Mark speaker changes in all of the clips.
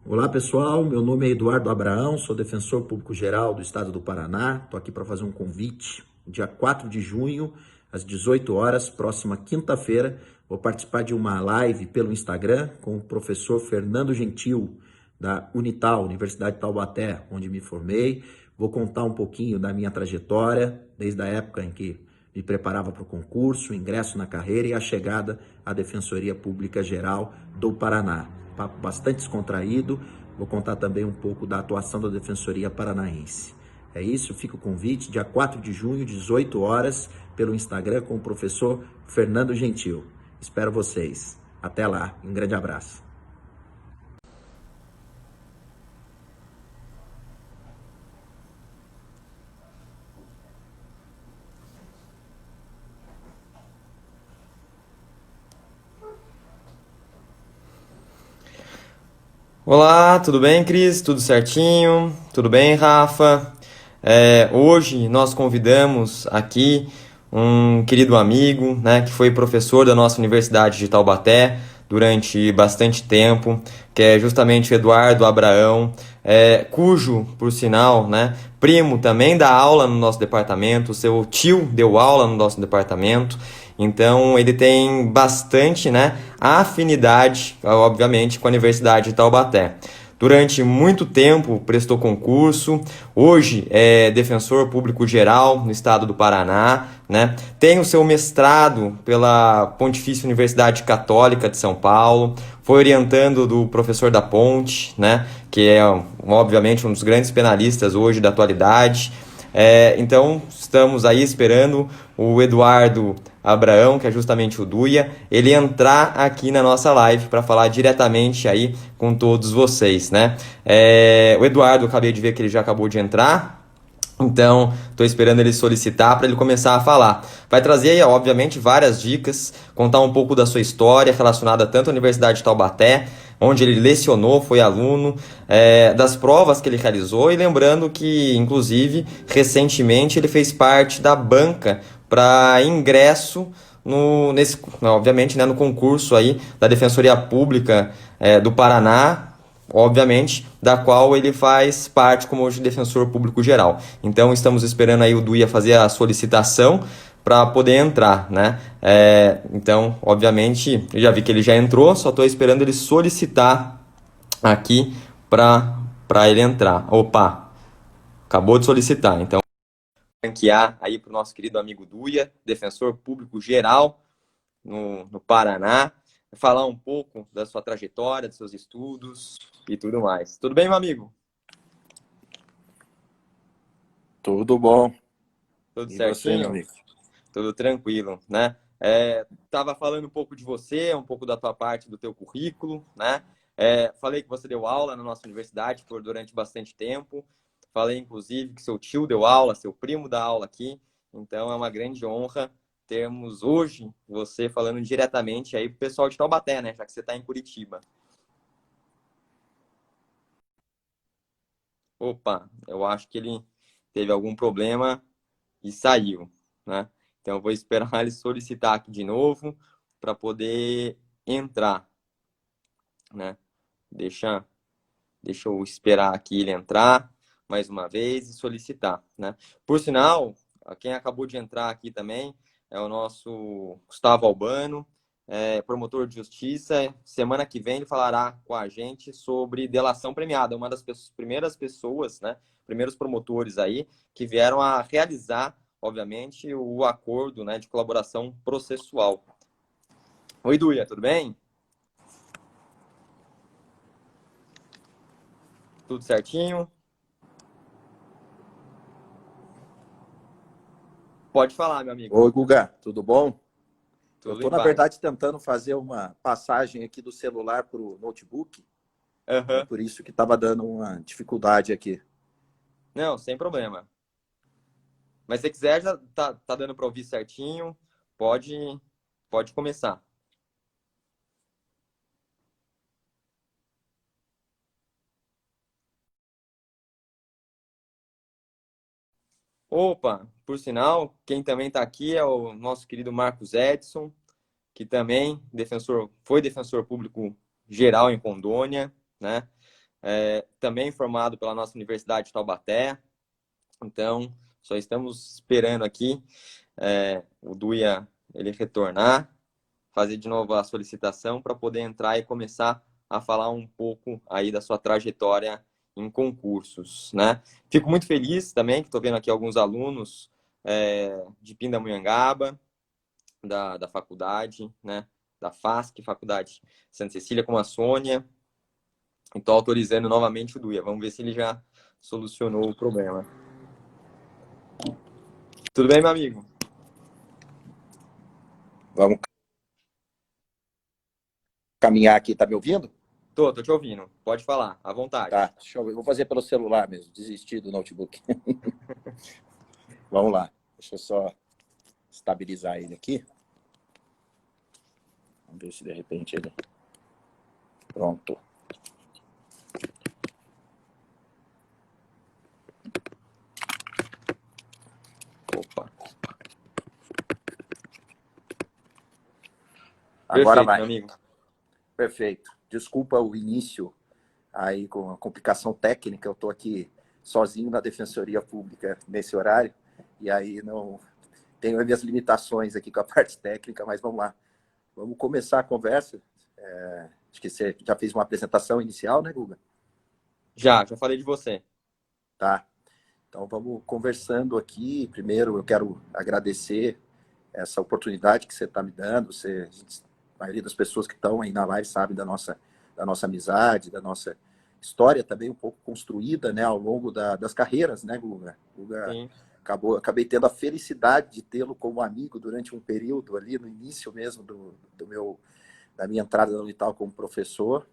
Speaker 1: Olá pessoal, meu nome é Eduardo Abraão, sou defensor público geral do estado do Paraná. Estou aqui para fazer um convite. Dia 4 de junho, às 18 horas, próxima quinta-feira, vou participar de uma live pelo Instagram com o professor Fernando Gentil, da Unital, Universidade de Taubaté, onde me formei. Vou contar um pouquinho da minha trajetória, desde a época em que me preparava para o concurso, ingresso na carreira e a chegada à Defensoria Pública Geral do Paraná. Papo bastante descontraído. Vou contar também um pouco da atuação da Defensoria Paranaense. É isso, fica o convite, dia 4 de junho, 18 horas, pelo Instagram com o professor Fernando Gentil. Espero vocês. Até lá, um grande abraço.
Speaker 2: Olá, tudo bem, Cris? Tudo certinho? Tudo bem, Rafa? Hoje nós convidamos aqui um querido amigo, né, que foi professor da nossa Universidade de Taubaté durante bastante tempo, que é justamente o Eduardo Abraão, cujo, por sinal, né, primo também dá aula no nosso departamento, seu tio deu aula no nosso departamento. Então ele tem bastante, né, afinidade, obviamente, com a Universidade de Taubaté. Durante muito tempo prestou concurso, hoje é defensor público geral no estado do Paraná, né? Tem o seu mestrado pela Pontifícia Universidade Católica de São Paulo, foi orientando do professor da Ponte, né? Que é obviamente um dos grandes penalistas hoje da atualidade. Então estamos aí esperando o Eduardo Abraão, que é justamente o Duia, ele entrar aqui na nossa live para falar diretamente aí com todos vocês, né? O Eduardo, eu acabei de ver que ele já acabou de entrar, então, estou esperando ele solicitar para ele começar a falar. Vai trazer aí, obviamente, várias dicas, contar um pouco da sua história relacionada tanto à Universidade de Taubaté, onde ele lecionou, foi aluno, das provas que ele realizou, e lembrando que, inclusive, recentemente ele fez parte da banca para ingresso obviamente, né, no concurso aí da Defensoria Pública do Paraná, obviamente, da qual ele faz parte como hoje defensor público geral. Então, estamos esperando aí o Duia fazer a solicitação para poder entrar, né? Então, obviamente, eu já vi que ele já entrou, só estou esperando ele solicitar aqui para ele entrar. Opa, acabou de solicitar. Então, ranquear aí para o nosso querido amigo Duia, defensor público geral no Paraná, falar um pouco da sua trajetória, dos seus estudos e tudo mais. Tudo bem, meu amigo?
Speaker 3: Tudo bom.
Speaker 2: Tudo
Speaker 3: E você, meu
Speaker 2: certinho?
Speaker 3: amigo?
Speaker 2: Tudo tranquilo, né? Tava falando um pouco de você, um pouco da tua parte, do teu currículo, né? Falei que você deu aula na nossa universidade por durante bastante tempo. Falei, inclusive, que seu tio deu aula, seu primo dá aula aqui. Então, é uma grande honra termos hoje você falando diretamente aí pro pessoal de Taubaté, né? Já que você está em Curitiba. Opa, eu acho que ele teve algum problema e saiu, né? Então eu vou esperar ele solicitar aqui de novo para poder entrar, né? Deixa, deixa eu esperar aqui ele entrar mais uma vez e solicitar, né? Por sinal, quem acabou de entrar aqui também é o nosso Gustavo Albano, promotor de justiça. Semana que vem ele falará com a gente sobre delação premiada, uma das primeiras pessoas, né? Primeiros promotores aí que vieram a realizar, obviamente, o acordo, né, de colaboração processual. Oi, Duia, tudo bem? Tudo certinho? Pode falar, meu amigo.
Speaker 3: Oi, Guga, tudo bom? Eu
Speaker 2: Tudo
Speaker 3: estou,
Speaker 2: em
Speaker 3: na
Speaker 2: paz.
Speaker 3: verdade, tentando fazer uma passagem aqui do celular para o notebook. É
Speaker 2: Aham.
Speaker 3: por isso que estava dando uma dificuldade aqui.
Speaker 2: Não, sem problema. Mas se quiser, já tá dando para ouvir certinho. Pode, pode começar. Opa, por sinal, quem também está aqui é o nosso querido Marcos Edson, que também foi defensor público geral em Rondônia, né? também formado pela nossa Universidade de Taubaté. Então, só estamos esperando aqui o Duia ele retornar, fazer de novo a solicitação para poder entrar e começar a falar um pouco aí da sua trajetória em concursos, né? Fico muito feliz também que estou vendo aqui alguns alunos de Pindamonhangaba, da faculdade, né? Da FASC, Faculdade Santa Cecília, como a Sônia. Estou autorizando novamente o Duia. Vamos ver se ele já solucionou o problema. Tudo bem, meu amigo?
Speaker 3: Vamos caminhar aqui, tá me ouvindo?
Speaker 2: Tô te ouvindo. Pode falar, à vontade.
Speaker 3: Tá, deixa eu ver. Vou fazer pelo celular mesmo, desistir do notebook. Vamos lá, deixa eu só estabilizar ele aqui. Vamos ver se de repente ele... Pronto.
Speaker 2: Opa.
Speaker 3: Agora
Speaker 2: Perfeito,
Speaker 3: vai.
Speaker 2: meu amigo.
Speaker 3: Perfeito. Desculpa o início aí com a complicação técnica. Eu estou aqui sozinho na Defensoria Pública nesse horário e aí não tenho as minhas limitações aqui com a parte técnica, mas vamos lá. Vamos começar a conversa. Acho que você já fez uma apresentação inicial, né, Guga?
Speaker 2: Já falei de você.
Speaker 3: Tá. Então vamos conversando aqui. Primeiro eu quero agradecer essa oportunidade que você está me dando. A maioria das pessoas que estão aí na live sabe da nossa amizade, da nossa história também um pouco construída, né, ao longo das carreiras, né, Guga? Guga
Speaker 2: Sim.
Speaker 3: acabei tendo a felicidade de tê-lo como amigo durante um período ali, no início mesmo da minha entrada na Unital como professor.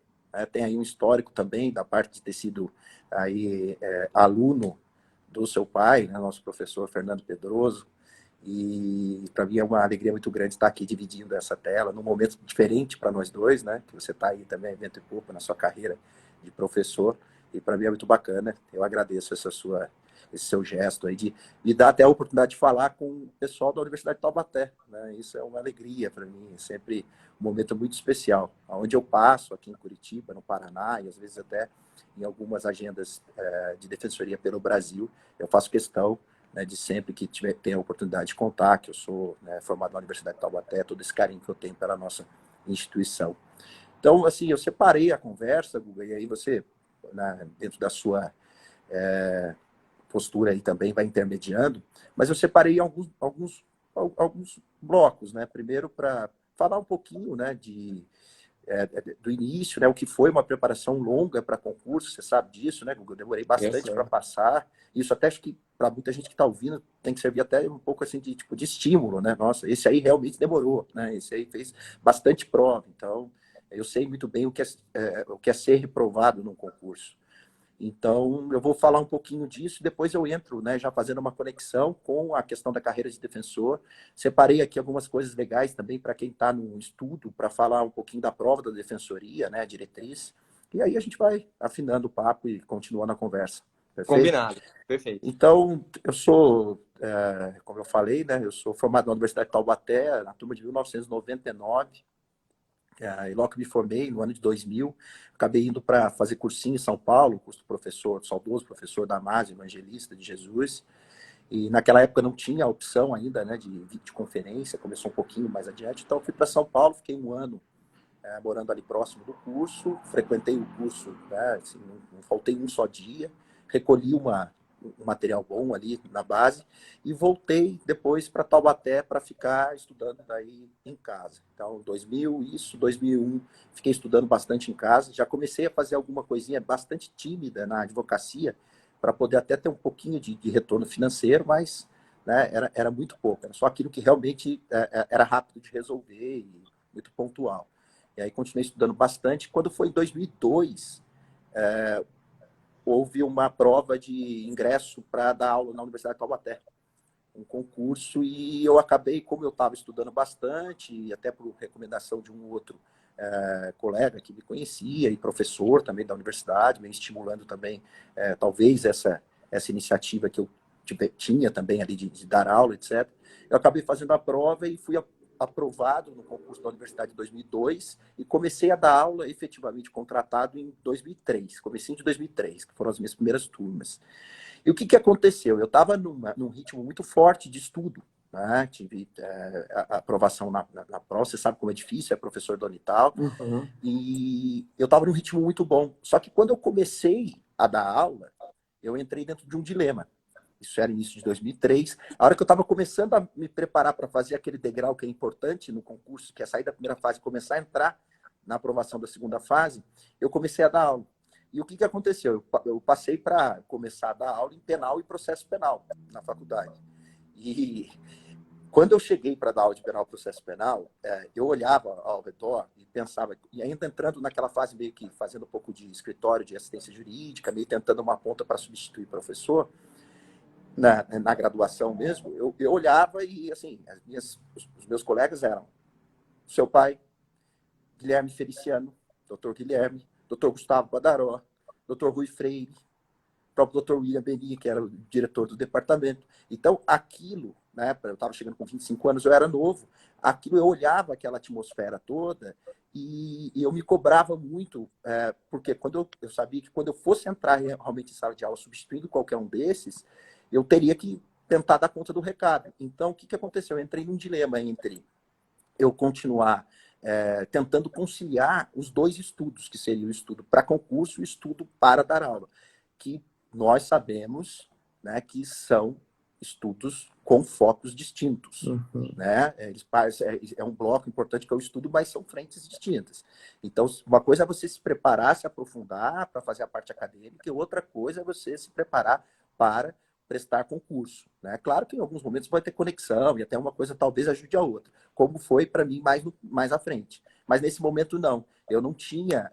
Speaker 3: Tem aí um histórico também da parte de ter sido aí, aluno do seu pai, né, nosso professor Fernando Pedroso. E para mim é uma alegria muito grande estar aqui dividindo essa tela num momento diferente para nós dois, né? Que você está aí também, vento e pouco, na sua carreira de professor. E para mim é muito bacana. Eu agradeço esse seu gesto aí de me dar até a oportunidade de falar com o pessoal da Universidade de Taubaté, né? Isso é uma alegria para mim, é sempre um momento muito especial. Onde eu passo, aqui em Curitiba, no Paraná, e às vezes até em algumas agendas de defensoria pelo Brasil, eu faço questão, né, de sempre que ter a oportunidade de contar, que eu sou, né, formado na Universidade de Taubaté, todo esse carinho que eu tenho pela nossa instituição. Então, assim, eu separei a conversa, Guga, e aí você, né, dentro da sua postura aí também vai intermediando, mas eu separei alguns blocos, né? Primeiro para falar um pouquinho, né, do início, né, o que foi uma preparação longa para concurso, você sabe disso, né, Google? Eu demorei bastante para passar. Isso até acho que para muita gente que está ouvindo tem que servir até um pouco assim de estímulo, né? Nossa, esse aí realmente demorou, né? Esse aí fez bastante prova, então eu sei muito bem o que é ser reprovado num concurso. Então, eu vou falar um pouquinho disso, depois eu entro, né, já fazendo uma conexão com a questão da carreira de defensor. Separei aqui algumas coisas legais também para quem está no estudo, para falar um pouquinho da prova da defensoria, né, a diretriz. E aí a gente vai afinando o papo e continuando a conversa. Perfeito?
Speaker 2: Combinado. Perfeito.
Speaker 3: Então, eu sou, como eu falei, né, eu sou formado na Universidade de Taubaté, na turma de 1999. E logo que me formei, no ano de 2000, acabei indo para fazer cursinho em São Paulo, curso do professor, saudoso professor Damásio, evangelista de Jesus. E naquela época não tinha a opção ainda, né, de videoconferência, começou um pouquinho mais adiante. Então, fui para São Paulo, fiquei um ano morando ali próximo do curso, frequentei o curso, né, assim, não faltei um só dia, recolhi um material bom ali na base e voltei depois para Taubaté para ficar estudando daí em casa. Então, 2001, fiquei estudando bastante em casa. Já comecei a fazer alguma coisinha bastante tímida na advocacia para poder até ter um pouquinho de retorno financeiro, mas, né, era muito pouco. Era só aquilo que realmente era rápido de resolver e muito pontual. E aí continuei estudando bastante. Quando foi em 2002, houve uma prova de ingresso para dar aula na Universidade de Taubaté, um concurso, e eu acabei, como eu estava estudando bastante, e até por recomendação de um outro colega que me conhecia, e professor também da universidade, me estimulando também, talvez, essa iniciativa que eu tinha também ali de dar aula, etc. Eu acabei fazendo a prova e fui aprovado no concurso da universidade em 2002 e comecei a dar aula efetivamente contratado em 2003, comecinho de 2003, que foram as minhas primeiras turmas. E o que aconteceu? Eu estava num ritmo muito forte de estudo, né? Tive a aprovação na prova, você sabe como é difícil, é professor do Unital, e eu estava num ritmo muito bom. Só que quando eu comecei a dar aula, eu entrei dentro de um dilema. Isso era início de 2003. A hora que eu estava começando a me preparar para fazer aquele degrau que é importante no concurso, que é sair da primeira fase e começar a entrar na aprovação da segunda fase, eu comecei a dar aula. E o que aconteceu? Eu passei para começar a dar aula em penal e processo penal na faculdade. E quando eu cheguei para dar aula de penal e processo penal, eu olhava ao redor e pensava, e ainda entrando naquela fase meio que fazendo um pouco de escritório de assistência jurídica, meio tentando uma ponta para substituir professor, na graduação mesmo, eu olhava e, assim, os meus colegas eram seu pai, Guilherme Feliciano, doutor Guilherme, doutor Gustavo Badaró, doutor Rui Freire, próprio doutor William Beni, que era o diretor do departamento. Então, aquilo, né, eu estava chegando com 25 anos, eu era novo, aquilo eu olhava aquela atmosfera toda e eu me cobrava muito, porque quando eu sabia que quando eu fosse entrar realmente em sala de aula substituindo qualquer um desses, eu teria que tentar dar conta do recado. Então, o que aconteceu? Eu entrei num dilema entre eu continuar tentando conciliar os dois estudos, que seria o estudo para concurso e o estudo para dar aula, que nós sabemos, né, que são estudos com focos distintos. Né? É um bloco importante que é o estudo, mas são frentes distintas. Então, uma coisa é você se preparar, se aprofundar para fazer a parte acadêmica, e outra coisa é você se preparar para prestar concurso. Né? Claro que em alguns momentos vai ter conexão e até uma coisa talvez ajude a outra, como foi para mim mais à frente. Mas nesse momento não. Eu não tinha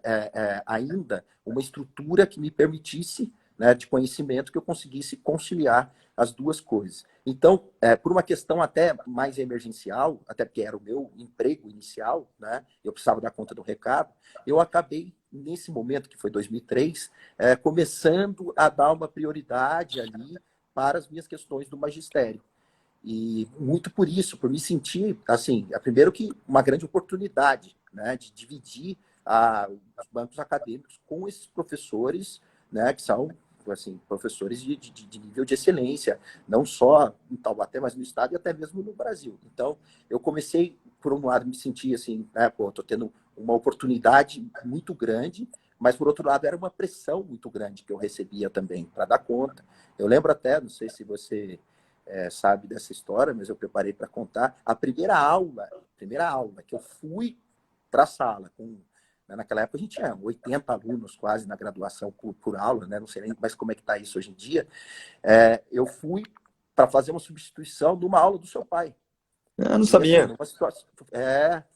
Speaker 3: ainda uma estrutura que me permitisse, né, de conhecimento, que eu conseguisse conciliar as duas coisas. Então, por uma questão até mais emergencial, até porque era o meu emprego inicial, né, eu precisava dar conta do recado, eu acabei, nesse momento, que foi 2003, começando a dar uma prioridade ali para as minhas questões do magistério. E muito por isso, por me sentir, assim, primeiro que uma grande oportunidade, né, de dividir os bancos acadêmicos com esses professores, né, que são, assim, professores de nível de excelência, não só em Taubaté, mas no estado e até mesmo no Brasil. Então, eu comecei, por um lado, me sentir assim, né, pô, tô tendo uma oportunidade muito grande, mas, por outro lado, era uma pressão muito grande que eu recebia também para dar conta. Eu lembro até, não sei se você sabe dessa história, mas eu preparei para contar, a primeira aula que eu fui para a sala, né, naquela época a gente tinha 80 alunos quase na graduação por aula, né, não sei nem mais como é que está isso hoje em dia, eu fui para fazer uma substituição de uma aula do seu pai.
Speaker 2: Eu não
Speaker 3: E,
Speaker 2: sabia.
Speaker 3: assim, uma situação,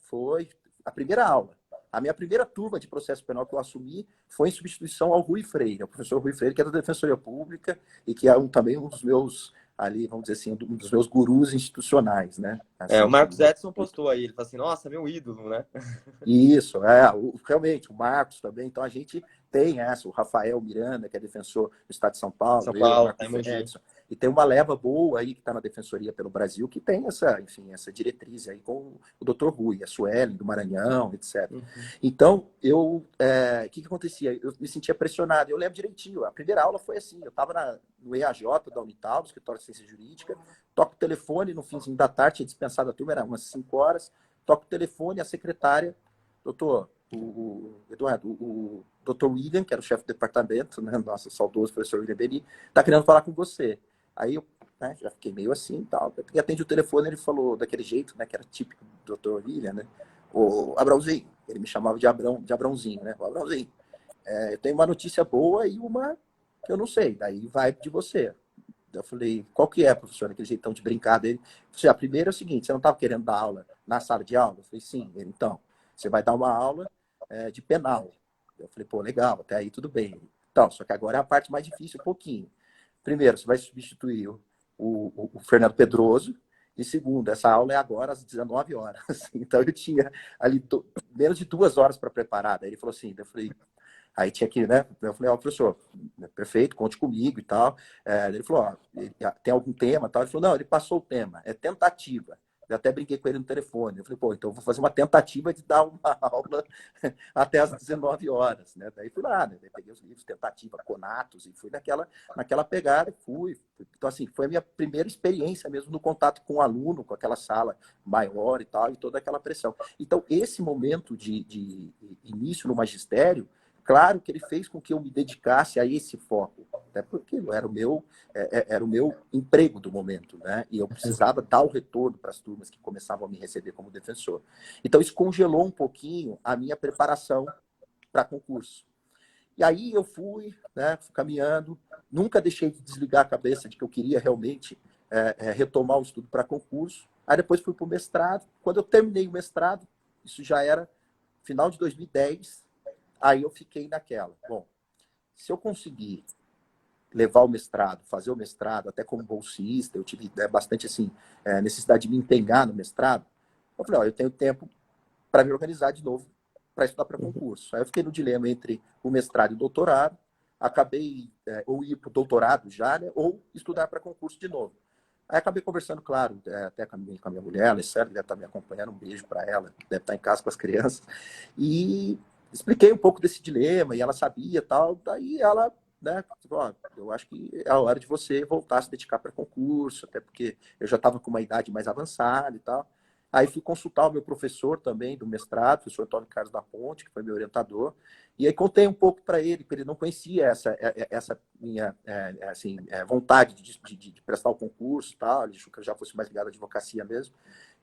Speaker 3: foi a primeira aula. A minha primeira turma de processo penal que eu assumi foi em substituição ao Rui Freire, ao professor Rui Freire, que é da Defensoria Pública e que é também um dos meus, ali, vamos dizer assim, um dos meus gurus institucionais, né? Assim,
Speaker 2: O Marcos Edson postou aí, ele falou assim, nossa, meu ídolo, né?
Speaker 3: Isso, realmente, o Marcos também. Então, a gente tem o Rafael Miranda, que é defensor do Estado de São Paulo,
Speaker 2: São
Speaker 3: eu, o
Speaker 2: Paulo, tá em
Speaker 3: Marcos
Speaker 2: Mogi.
Speaker 3: Edson. E tem uma leva boa aí que está na Defensoria pelo Brasil, que tem essa diretriz aí com o doutor Rui, a Suelen do Maranhão, etc. Então, o que acontecia? Eu me sentia pressionado. Eu lembro direitinho, a primeira aula foi assim, eu estava no EAJ da Unital, no Escritório de Ciência Jurídica, toco o telefone no finzinho da tarde, tinha dispensado a turma, era umas 5 horas, toco o telefone, a secretária, doutor, Eduardo, o doutor William, que era o chefe do departamento, né, nosso saudoso professor William Beni, está querendo falar com você. Aí eu, né, já fiquei meio assim e tal. E atende o telefone, ele falou daquele jeito, né, que era típico do doutor William, né? O Abrãozinho, ele me chamava de Abrãozinho, né? O Abrãozinho, eu tenho uma notícia boa e uma que eu não sei, daí vai de você. Eu falei, qual que é, professor? Aquele jeitão de brincar dele. Eu falei, a primeira é o seguinte, você não estava querendo dar aula na sala de aula? Eu falei, sim. Ele, então, você vai dar uma aula de penal. Eu falei, pô, legal, até aí tudo bem. Então, só que agora é a parte mais difícil, um pouquinho. Primeiro, você vai substituir o Fernando Pedroso. E segundo, essa aula é agora às 19 horas. Então, eu tinha ali menos de 2 horas para preparar. Daí ele falou assim, eu falei, aí tinha que, né? Eu falei, professor, perfeito, conte comigo e tal. Ele falou, tem algum tema? Tal. Ele falou, não, ele passou o tema, é tentativa. Eu até brinquei com ele no telefone. Eu falei, pô, então eu vou fazer uma tentativa de dar uma aula até às 19 horas, né? Daí fui lá, né? Daí peguei os livros, tentativa, Conatos, e fui naquela pegada, fui. Então, assim, foi a minha primeira experiência mesmo no contato com o aluno, com aquela sala maior e tal, e toda aquela pressão. Então, esse momento de início no magistério, claro que ele fez com que eu me dedicasse a esse foco, até porque era o meu emprego do momento, né? E eu precisava dar o retorno para as turmas que começavam a me receber como defensor. Então, isso congelou um pouquinho a minha preparação para concurso. E aí eu fui, né, fui caminhando, nunca deixei de desligar a cabeça de que eu queria realmente retomar o estudo para concurso. Aí depois fui para o mestrado. Quando eu terminei o mestrado, isso já era final de 2010, aí eu fiquei naquela. Bom, se eu conseguir levar o mestrado, fazer o mestrado, até como bolsista, eu tive bastante assim, necessidade de me empenhar no mestrado. Eu falei, ó, eu tenho tempo para me organizar de novo para estudar para concurso. Aí eu fiquei no dilema entre o mestrado e o doutorado, acabei ou ir para o doutorado já, né, ou estudar para concurso de novo. Aí acabei conversando, claro, até com a minha mulher, a Alessandra, deve estar me acompanhando, um beijo para ela, deve estar em casa com as crianças, e expliquei um pouco desse dilema, e ela sabia tal, daí ela, né, ó, eu acho que é a hora de você voltar a se dedicar para concurso, até porque eu já estava com uma idade mais avançada e tal. Aí fui consultar o meu professor também do mestrado, o professor Antônio Carlos da Ponte, que foi meu orientador, e aí contei um pouco para ele, que ele não conhecia essa minha assim, vontade de prestar o concurso, tal, ele achou que eu já fosse mais ligado à advocacia mesmo.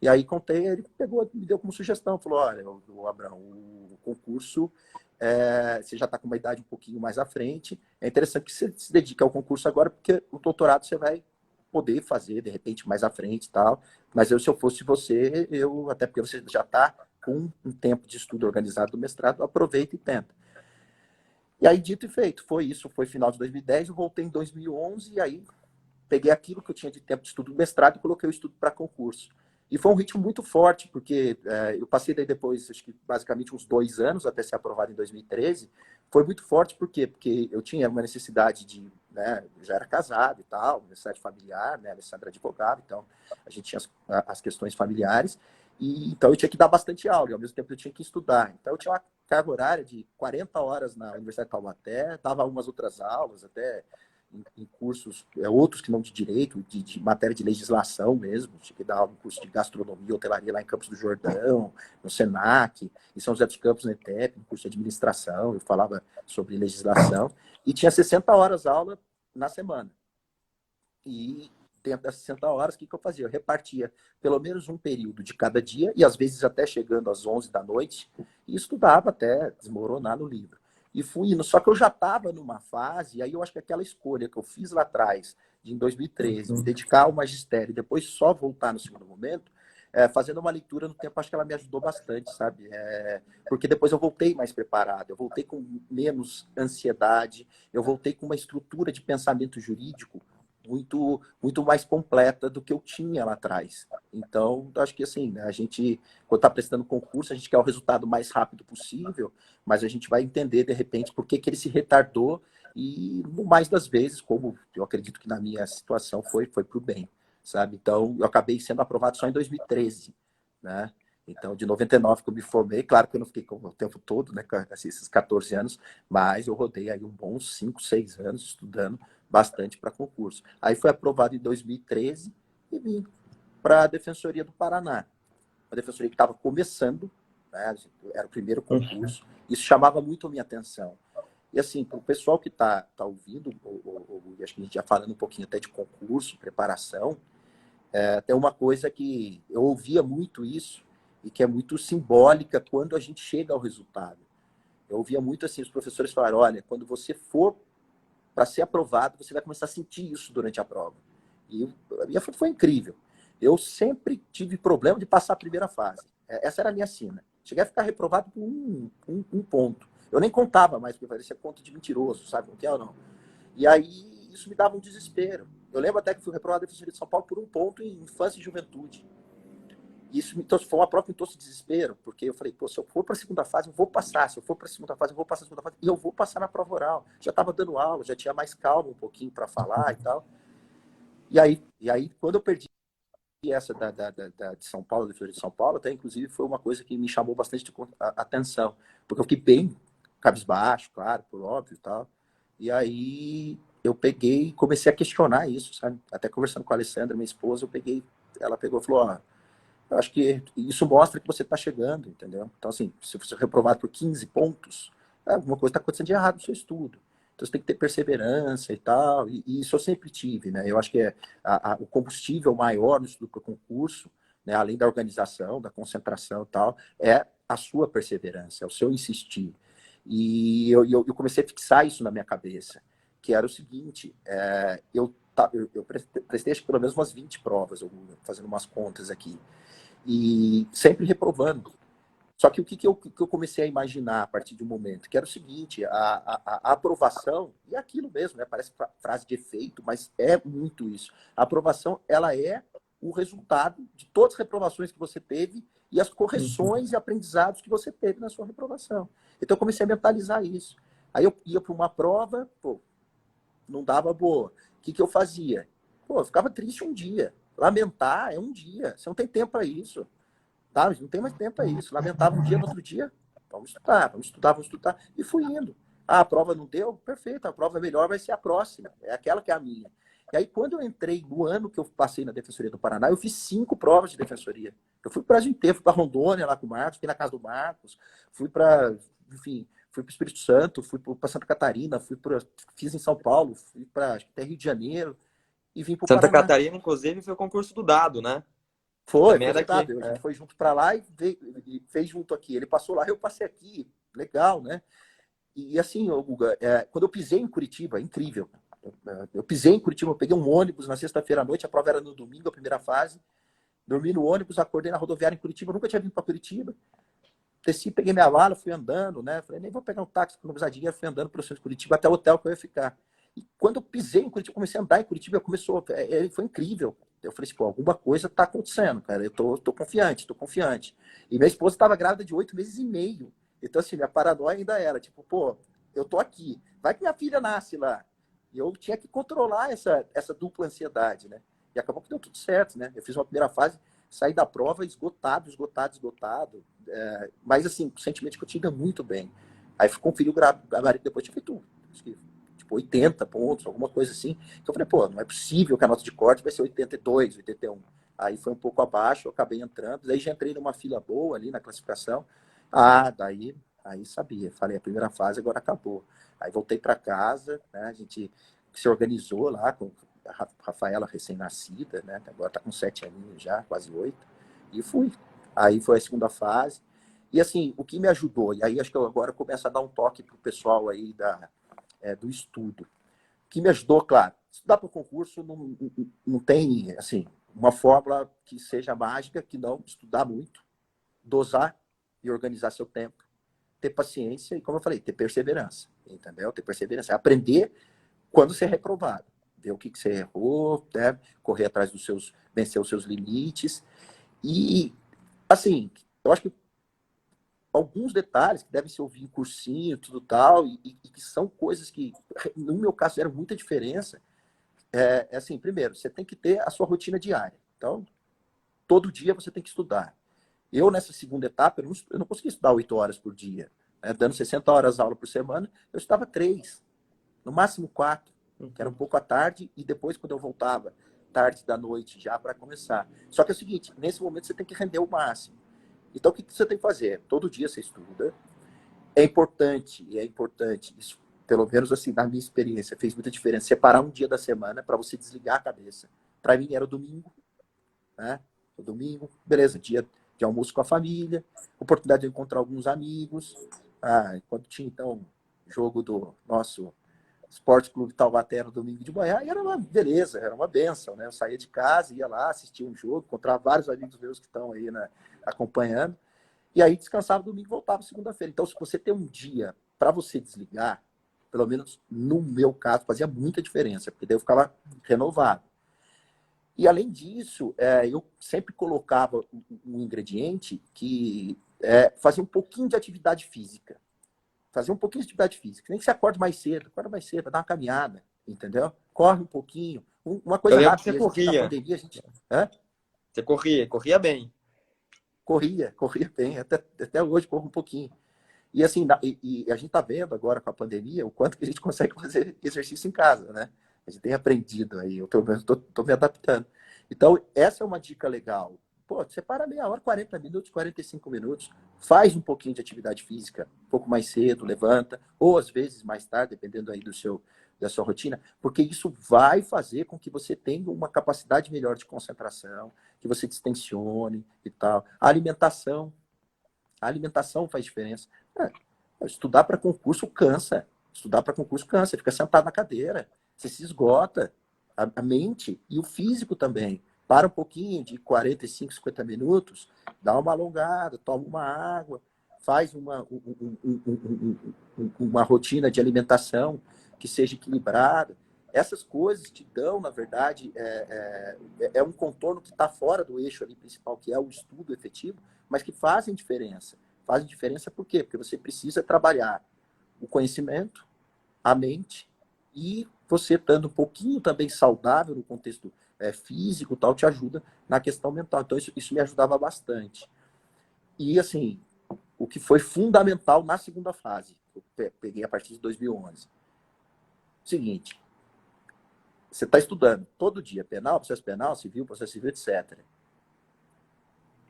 Speaker 3: E aí contei, ele pegou, me deu como sugestão, falou, olha, o Abrão, o concurso, você já está com uma idade um pouquinho mais à frente, é interessante que você se dedique ao concurso agora, porque o doutorado você vai poder fazer, de repente, mais à frente e tal, mas se eu fosse você, até porque você já está com um tempo de estudo organizado do mestrado, aproveita e tenta. E aí, dito e feito, foi isso, foi final de 2010, eu voltei em 2011, e aí peguei aquilo que eu tinha de tempo de estudo do mestrado e coloquei o estudo para concurso. E foi um ritmo muito forte, porque eu passei daí depois, acho que basicamente uns 2 anos até ser aprovado em 2013. Foi muito forte, por quê? Porque eu tinha uma necessidade de, né, já era casado e tal, necessidade familiar, né, Alessandra é advogada, então a gente tinha as questões familiares, e então eu tinha que dar bastante aula, e ao mesmo tempo eu tinha que estudar. Então eu tinha uma carga horária de 40 horas na Universidade de Taubaté, dava algumas outras aulas, até em cursos, outros que não de direito, de matéria de legislação mesmo. Tinha que dar um curso de gastronomia, hotelaria lá em Campos do Jordão, no Senac, em São José dos Campos, no ETEP, no curso de administração, eu falava sobre legislação, e tinha 60 horas aula na semana. E dentro das 60 horas, o que eu fazia? Eu repartia pelo menos um período de cada dia, e às vezes até chegando às 11 da noite, e estudava até desmoronar no livro. E fui indo, só que eu já estava numa fase, e aí eu acho que aquela escolha que eu fiz lá atrás, em 2013, me dedicar ao magistério e depois só voltar no segundo momento, fazendo uma leitura no tempo, acho que ela me ajudou bastante, sabe? Porque depois eu voltei mais preparado, eu voltei com menos ansiedade, eu voltei com uma estrutura de pensamento jurídico muito, muito mais completa do que eu tinha lá atrás. Então, acho que assim, né, a gente, quando está prestando concurso, a gente quer o resultado mais rápido possível, mas a gente vai entender, de repente, por que ele se retardou e, no mais das vezes, como eu acredito que na minha situação foi para o bem, sabe? Então, eu acabei sendo aprovado só em 2013, né? Então, de 99 que eu me formei, claro que eu não fiquei o tempo todo, né, esses 14 anos, mas eu rodei aí um bons 5, 6 anos estudando bastante para concurso. Aí foi aprovado em 2013 e vim para a Defensoria do Paraná. A Defensoria que estava começando, né, era o primeiro concurso, isso chamava muito a minha atenção. E assim, para o pessoal que está ouvindo, acho que a gente já falando um pouquinho até de concurso, preparação, tem uma coisa que eu ouvia muito isso, e que é muito simbólica quando a gente chega ao resultado. Eu ouvia muito assim, os professores falaram, olha, quando você for para ser aprovado, você vai começar a sentir isso durante a prova. E a minha foi incrível. Eu sempre tive problema de passar a primeira fase. Essa era a minha sina. Cheguei a ficar reprovado por um ponto. Eu nem contava mais, porque parecia conto de mentiroso, sabe? Não quer ou não. E aí, isso me dava um desespero. Eu lembro até que fui reprovado na Defensoria de São Paulo por um ponto em infância e juventude. E isso foi uma prova que me trouxe desespero, porque eu falei, pô, se eu for para a segunda fase, eu vou passar. Se eu for para a segunda fase, eu vou passar a segunda fase. E eu vou passar na prova oral. Já estava dando aula, já tinha mais calma um pouquinho para falar e tal. E aí, quando eu perdi E essa de São Paulo, da Defensoria de São Paulo, até inclusive foi uma coisa que me chamou bastante atenção, porque eu fiquei bem cabisbaixo, claro, por óbvio e tal. E aí eu peguei e comecei a questionar isso, sabe? Até conversando com a Alessandra, minha esposa, ela pegou e falou, ó, eu acho que isso mostra que você está chegando, entendeu? Então, assim, se você é reprovado por 15 pontos, alguma coisa está acontecendo de errado no seu estudo. Então, você tem que ter perseverança e tal, e isso eu sempre tive, né? Eu acho que o combustível maior no estudo para concurso, né, além da organização, da concentração e tal, é a sua perseverança, é o seu insistir. E eu comecei a fixar isso na minha cabeça, que era o seguinte, eu prestei acho que pelo menos umas 20 provas, fazendo umas contas aqui, e sempre reprovando. Só que o que eu comecei a imaginar a partir de um momento, que era o seguinte, a aprovação, e é aquilo mesmo, né? Parece frase de efeito, mas é muito isso. A aprovação, ela é o resultado de todas as reprovações que você teve e as correções e aprendizados que você teve na sua reprovação. Então eu comecei a mentalizar isso. Aí eu ia para uma prova, pô, não dava boa. O que eu fazia? Pô, eu ficava triste um dia. Lamentar é um dia. Você não tem tempo para isso. Tá? Não tem mais tempo para isso. Lamentava um dia, no outro dia, vamos estudar, vamos estudar, vamos estudar. E fui indo. Ah, a prova não deu? Perfeito, a prova melhor vai ser a próxima. É aquela que é a minha. E aí, quando eu entrei no ano que eu passei na Defensoria do Paraná, eu fiz 5 provas de defensoria. Eu fui para o Brasil inteiro, fui para Rondônia, lá com o Marcos, fui na casa do Marcos, fui para, enfim, fui para o Espírito Santo, fui para Santa Catarina, fiz em São Paulo, fui para até Rio de Janeiro e vim para o
Speaker 2: Santa
Speaker 3: Paraná.
Speaker 2: Catarina, inclusive, foi o concurso do Dado, né?
Speaker 3: Foi
Speaker 2: Também é daqui.
Speaker 3: resultado. A gente foi junto para lá e fez junto aqui. Ele passou lá, eu passei aqui. Legal, né? E assim, Guga, quando eu pisei em Curitiba, incrível. Eu pisei em Curitiba, eu peguei um ônibus na sexta-feira à noite, a prova era no domingo, a primeira fase. Dormi no ônibus, acordei na rodoviária em Curitiba, eu nunca tinha vindo para Curitiba. Desci, peguei minha mala, fui andando, né? Falei, nem vou pegar um táxi, economizar dinheiro, fui andando para o centro de Curitiba até o hotel que eu ia ficar. E quando eu pisei em Curitiba, comecei a andar em Curitiba, foi incrível. Eu falei assim, pô, alguma coisa está acontecendo, cara. Eu tô confiante, tô confiante. E minha esposa estava grávida de 8 meses e meio. Então, assim, minha paranoia ainda era, tipo, pô, eu tô aqui. Vai que minha filha nasce lá. E eu tinha que controlar essa dupla ansiedade, né? E acabou que deu tudo certo, né? Eu fiz uma primeira fase, saí da prova esgotado. Mas, assim, o sentimento que eu tinha muito bem. Aí fui conferir o gabarito depois, tinha feito tipo 80 pontos, alguma coisa assim. Então eu falei, pô, não é possível que a nota de corte vai ser 82, 81. Aí foi um pouco abaixo, eu acabei entrando, daí já entrei numa fila boa ali na classificação. Aí sabia, falei, a primeira fase agora acabou. Aí voltei para casa, né, a gente se organizou lá com a Rafaela recém-nascida, né, agora está com 7 aninhos já, quase 8, e fui. Aí foi a segunda fase. E assim, o que me ajudou, e aí acho que eu agora começo a dar um toque pro pessoal aí do estudo. O que me ajudou, claro, estudar para o concurso não tem, assim, uma fórmula que seja mágica, que não estudar muito, dosar e organizar seu tempo, ter paciência e, como eu falei, ter perseverança, entendeu? Ter perseverança, aprender quando ser reprovado, ver o que você errou, né? Correr atrás vencer os seus limites e, assim, eu acho que alguns detalhes que devem se ouvir em cursinho, tudo tal, e que são coisas que, no meu caso, fizeram muita diferença. Assim, primeiro, você tem que ter a sua rotina diária. Então, todo dia você tem que estudar. Eu, nessa segunda etapa, eu não conseguia estudar 8 horas por dia. Né? Dando 60 horas aula por semana, eu estudava 3, no máximo 4, que era um pouco à tarde, e depois, quando eu voltava, tarde da noite já para começar. Só que é o seguinte, nesse momento você tem que render o máximo. Então, o que você tem que fazer? Todo dia você estuda. É importante, isso, pelo menos assim, na minha experiência, fez muita diferença, separar um dia da semana para você desligar a cabeça. Para mim era o domingo, né? O domingo, beleza, dia de almoço com a família, oportunidade de encontrar alguns amigos. Quando tinha, então, jogo do nosso Esporte Clube Taubaté no domingo de manhã, e era uma beleza, era uma benção, né? Eu saía de casa, ia lá, assistia um jogo, encontrava vários amigos meus que estão aí, né, acompanhando, e aí descansava domingo e voltava segunda-feira. Então, se você tem um dia para você desligar, pelo menos no meu caso, fazia muita diferença, porque daí eu ficava renovado. E além disso, eu sempre colocava um ingrediente que fazia um pouquinho de atividade física. Fazer um pouquinho de atividade física. Nem que você acorde mais cedo, dá uma caminhada, entendeu? Corre um pouquinho. Uma
Speaker 2: Eu
Speaker 3: coisa
Speaker 2: lembro que
Speaker 3: rápida.
Speaker 2: você
Speaker 3: A gente, na
Speaker 2: corria.
Speaker 3: pandemia, a gente... Hã?
Speaker 2: Você corria bem.
Speaker 3: Corria bem, até hoje corro um pouquinho. E assim, e a gente está vendo agora com a pandemia o quanto que a gente consegue fazer exercício em casa, né? A gente tem aprendido aí, eu tô me adaptando. Então, essa é uma dica legal. Pô, separa meia hora, 40 minutos, 45 minutos, faz um pouquinho de atividade física, um pouco mais cedo, levanta, ou às vezes mais tarde, dependendo aí da sua rotina, porque isso vai fazer com que você tenha uma capacidade melhor de concentração, que você distensione e tal. A alimentação faz diferença. Estudar para concurso cansa. Estudar para concurso cansa. Fica sentado na cadeira. Você se esgota. A mente e o físico também. Para um pouquinho de 45, 50 minutos, dá uma alongada, toma uma água, faz uma rotina de alimentação que seja equilibrada. Essas coisas te dão, na verdade, é um contorno que está fora do eixo ali principal, que é o estudo efetivo, mas que fazem diferença. Fazem diferença por quê? Porque você precisa trabalhar o conhecimento, a mente, e você estando um pouquinho também saudável no contexto físico, tal, te ajuda na questão mental. Então, isso me ajudava bastante. E, assim, o que foi fundamental na segunda fase, eu peguei a partir de 2011. Seguinte, você está estudando todo dia, processo penal, civil, etc.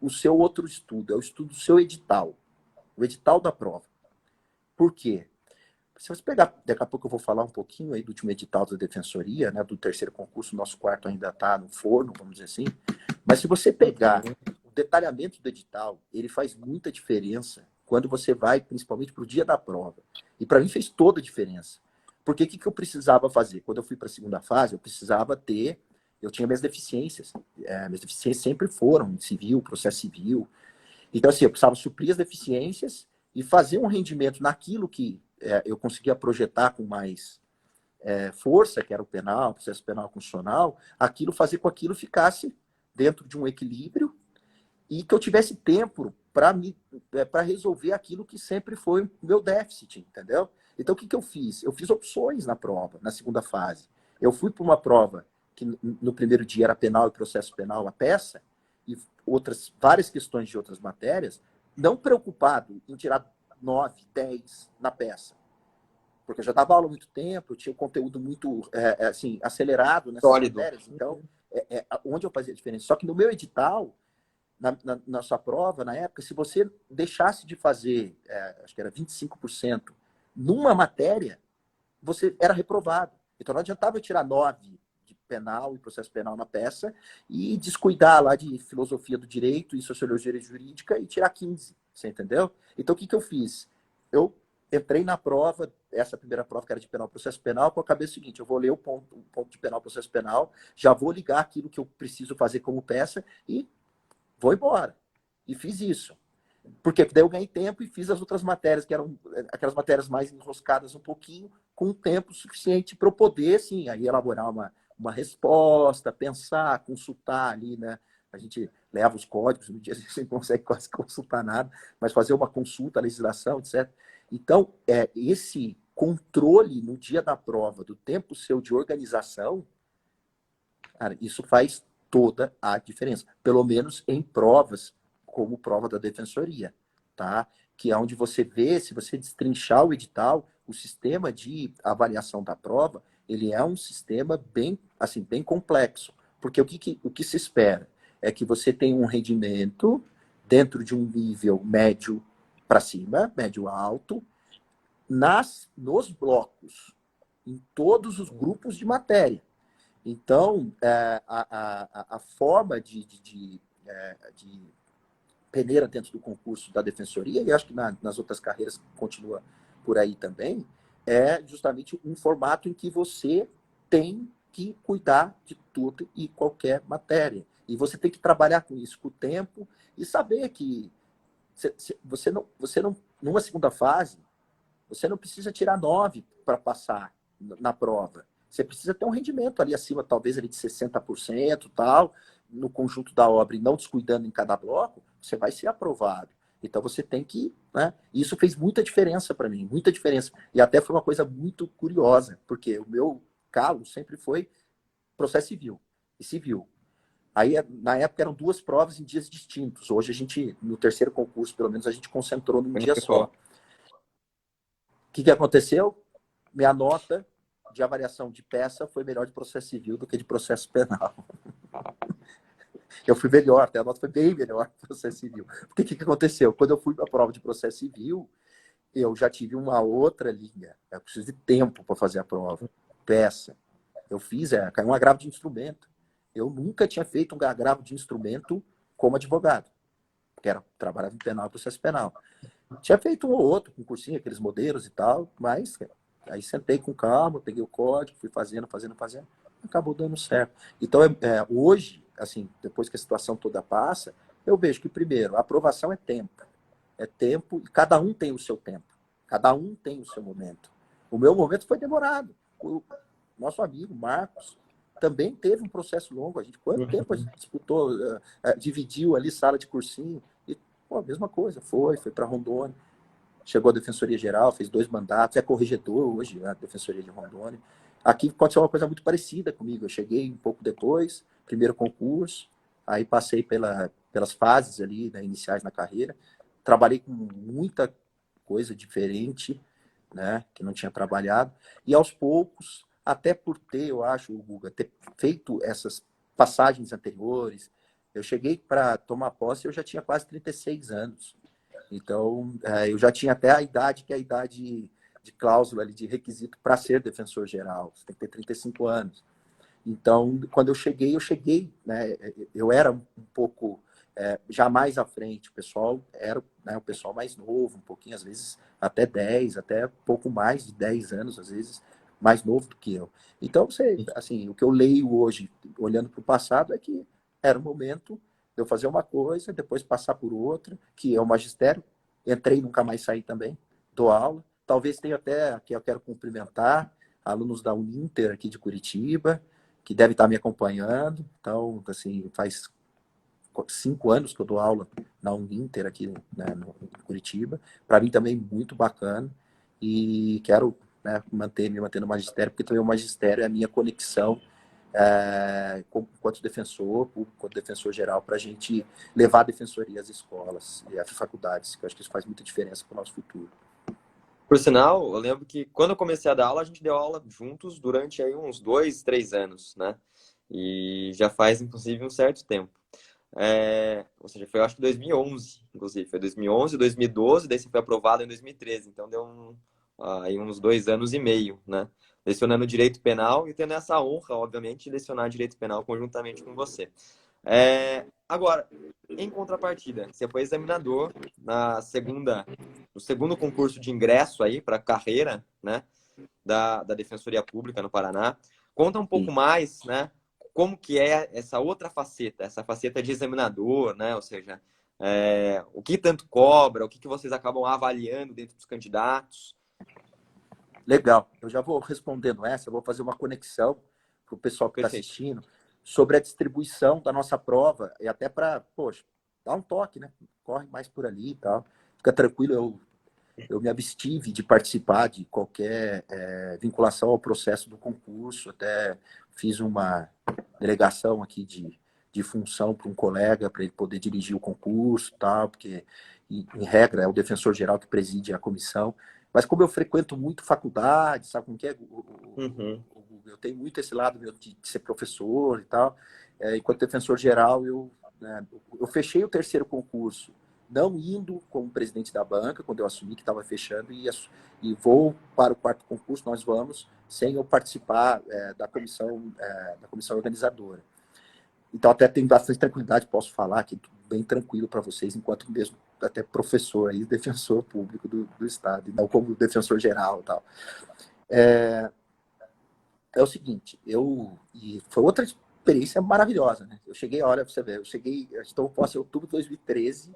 Speaker 3: O seu outro estudo é o estudo do seu edital. O edital da prova. Por quê? Se você pegar, daqui a pouco eu vou falar um pouquinho aí do último edital da Defensoria, né, do terceiro concurso, nosso quarto ainda está no forno, vamos dizer assim. Mas se você pegar o detalhamento do edital, ele faz muita diferença quando você vai, principalmente para o dia da prova. E para mim fez toda a diferença. Porque o que eu precisava fazer? Quando eu fui para a segunda fase, eu tinha minhas deficiências. Minhas deficiências sempre foram em civil, processo civil. Então, assim, eu precisava suprir as deficiências e fazer um rendimento naquilo que eu conseguia projetar com mais força, que era o penal, o processo penal constitucional, fazer com que aquilo ficasse dentro de um equilíbrio e que eu tivesse tempo para resolver aquilo que sempre foi o meu déficit, entendeu? Então, o que eu fiz? Eu fiz opções na prova, na segunda fase. Eu fui para uma prova que no primeiro dia era penal e processo penal, a peça, e várias questões de outras matérias, não preocupado em tirar 9, 10 na peça. Porque eu já dava aula há muito tempo, eu tinha um conteúdo muito assim, acelerado nessas
Speaker 2: Sólido.
Speaker 3: matérias. Então, onde eu fazia a diferença? Só que no meu edital, na sua prova, na época, se você deixasse de fazer, acho que era 25%, numa matéria, você era reprovado. Então não adiantava eu tirar 9 de penal e processo penal na peça e descuidar lá de filosofia do direito e sociologia jurídica e tirar 15, você entendeu? Então o que eu fiz? Eu entrei na prova, essa primeira prova que era de penal processo penal, com a cabeça seguinte: eu vou ler o ponto de penal processo penal, já vou ligar aquilo que eu preciso fazer como peça e vou embora. E fiz isso. Porque daí eu ganhei tempo e fiz as outras matérias, que eram aquelas matérias mais enroscadas um pouquinho, com tempo suficiente para eu poder, assim, aí elaborar uma resposta, pensar, consultar ali, né? A gente leva os códigos, no dia a gente não consegue quase consultar nada, mas fazer uma consulta, a legislação, etc. Então, esse controle no dia da prova, do tempo seu de organização, cara, isso faz toda a diferença. Pelo menos em provas como prova da defensoria, tá? Que é onde você vê, se você destrinchar o edital, o sistema de avaliação da prova, ele é um sistema bem, assim, bem complexo. Porque o que se espera é que você tenha um rendimento dentro de um nível médio para cima, médio alto, nos blocos, em todos os grupos de matéria. Então, a forma de peneira dentro do concurso da defensoria, e acho que nas outras carreiras continua por aí também, é justamente um formato em que você tem que cuidar de tudo e qualquer matéria. E você tem que trabalhar com isso, com o tempo, e saber que você não, numa segunda fase, você não precisa tirar 9 para passar na prova. Você precisa ter um rendimento ali acima, talvez ali de 60%, tal, no conjunto da obra, e não descuidando em cada bloco, você vai ser aprovado. Então você tem que, né? Isso fez muita diferença para mim, muita diferença. E até foi uma coisa muito curiosa, porque o meu calo sempre foi processo civil e civil. Aí, na época, eram 2 provas em dias distintos. Hoje, a gente, no terceiro concurso, pelo menos, a gente concentrou num dia só. O que aconteceu? Minha nota de avaliação de peça foi melhor de processo civil do que de processo penal. Eu fui melhor, até a nota foi bem melhor que processo civil. Porque o que aconteceu? Quando eu fui para a prova de processo civil, eu já tive uma outra linha. Eu preciso de tempo para fazer a prova. Peça. Eu fiz, caiu um agravo de instrumento. Eu nunca tinha feito um agravo de instrumento como advogado, que era trabalhava em penal e processo penal. Tinha feito um ou outro concursinho, aqueles modelos e tal, mas aí sentei com calma, peguei o código, fui fazendo, acabou dando certo. Então, hoje, assim, depois que a situação toda passa, eu vejo que, primeiro, a aprovação é tempo. É tempo e cada um tem o seu tempo. Cada um tem o seu momento. O meu momento foi demorado. O nosso amigo, Marcos, também teve um processo longo. Quanto tempo a gente disputou, dividiu ali sala de cursinho, e pô, a mesma coisa, foi para Rondônia, chegou à Defensoria Geral, fez 2 mandatos, é corregedor hoje na Defensoria de Rondônia. Aqui aconteceu uma coisa muito parecida comigo. Eu cheguei um pouco depois, primeiro concurso, aí passei pelas fases ali, né, iniciais na carreira, trabalhei com muita coisa diferente, né, que não tinha trabalhado, e aos poucos, até por ter, eu acho, Guga, ter feito essas passagens anteriores, eu cheguei para tomar posse, eu já tinha quase 36 anos. Então, eu já tinha até a idade, que é a idade de cláusula ali, de requisito para ser defensor geral. Você tem que ter 35 anos. Então, quando eu cheguei, né, eu era um pouco já mais à frente. O pessoal era, né, o pessoal mais novo, um pouquinho, às vezes, até 10, até pouco mais de 10 anos, às vezes, mais novo do que eu. Então, assim, o que eu leio hoje, olhando para o passado, é que era o momento de eu fazer uma coisa, depois passar por outra, que é o magistério. Entrei e nunca mais saí também, dou aula. Talvez tenha até, aqui eu quero cumprimentar, alunos da Uninter aqui de Curitiba, que deve estar me acompanhando. Então, assim, faz 5 anos que eu dou aula na Uninter aqui, né, no Curitiba. Para mim também muito bacana. E quero, né, me manter no magistério, porque também o magistério é a minha conexão enquanto defensor público, enquanto defensor geral, para a gente levar a defensoria às escolas e às faculdades, que eu acho que isso faz muita diferença para o nosso futuro.
Speaker 2: Por sinal, eu lembro que quando eu comecei a dar aula, a gente deu aula juntos durante aí uns 2, 3 anos, né? E já faz, inclusive, um certo tempo. Ou seja, foi, eu acho que 2011, inclusive. Foi 2011, 2012, daí você foi aprovado em 2013. Então, deu aí uns 2 anos e meio, né? Lecionando Direito Penal e tendo essa honra, obviamente, de lecionar Direito Penal conjuntamente com você. Agora, em contrapartida, você foi examinador no segundo concurso de ingresso aí para carreira, né, da Defensoria Pública no Paraná. Conta um pouco mais, né, como que é essa outra faceta, essa faceta de examinador, né, ou seja, o que tanto cobra, o que vocês acabam avaliando dentro dos candidatos.
Speaker 3: Legal, eu já vou respondendo essa, eu vou fazer uma conexão para o pessoal que está assistindo sobre a distribuição da nossa prova e até para, poxa, dá um toque, né? Corre mais por ali e tal. Fica tranquilo, eu me abstive de participar de qualquer vinculação ao processo do concurso, até fiz uma delegação aqui de função para um colega, para ele poder dirigir o concurso e tal, porque, em regra, é o defensor geral que preside a comissão. Mas como eu frequento muito faculdade, sabe como que é? Eu tenho muito esse lado meu de ser professor e tal. Enquanto defensor geral, eu fechei o terceiro concurso, não indo como presidente da banca, quando eu assumi que estava fechando, e vou para o quarto concurso, nós vamos, sem eu participar da comissão organizadora. Então, até tenho bastante tranquilidade, posso falar aqui bem tranquilo para vocês, enquanto mesmo até professor aí, defensor público do Estado, e não como defensor geral e tal. É o seguinte, e foi outra experiência maravilhosa, né? Eu cheguei, olha, pra você ver, estou posse em outubro de 2013,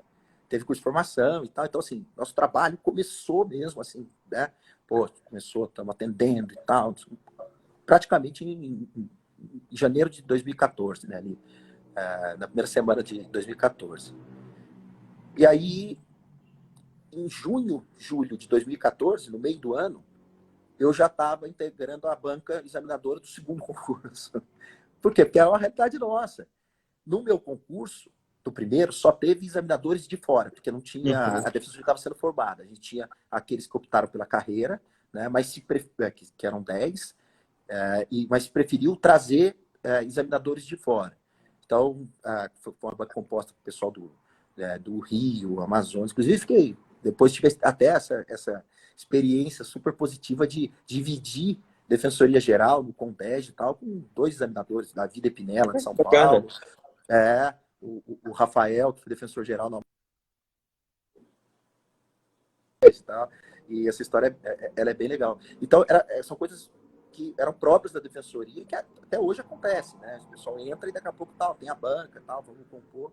Speaker 3: teve curso de formação e tal, então, assim, nosso trabalho começou mesmo, assim, né? Pô, começou, estamos atendendo e tal, praticamente em janeiro de 2014, né? Ali, na primeira semana de 2014. E aí, em julho de 2014, no meio do ano, eu já estava integrando a banca examinadora do segundo concurso. Por quê? Porque é uma realidade nossa. No meu concurso, do primeiro, só teve examinadores de fora, porque não tinha,
Speaker 2: Uhum.
Speaker 3: a defensoria estava sendo formada. A gente tinha aqueles que optaram pela carreira, né, mas que eram 10, mas se preferiu trazer examinadores de fora. Então, foi uma banca composta com o pessoal do Rio, Amazonas. Inclusive, depois tive até essa experiência super positiva de dividir Defensoria Geral no Condeg e tal, com 2 examinadores, Davi Pinella, de São
Speaker 2: Bacana.
Speaker 3: Paulo, o Rafael, que foi defensor geral na e tal. E essa história ela é bem legal. Então, são coisas que eram próprias da defensoria, que até hoje acontece, né? O pessoal entra e daqui a pouco tem a banca, vamos compor.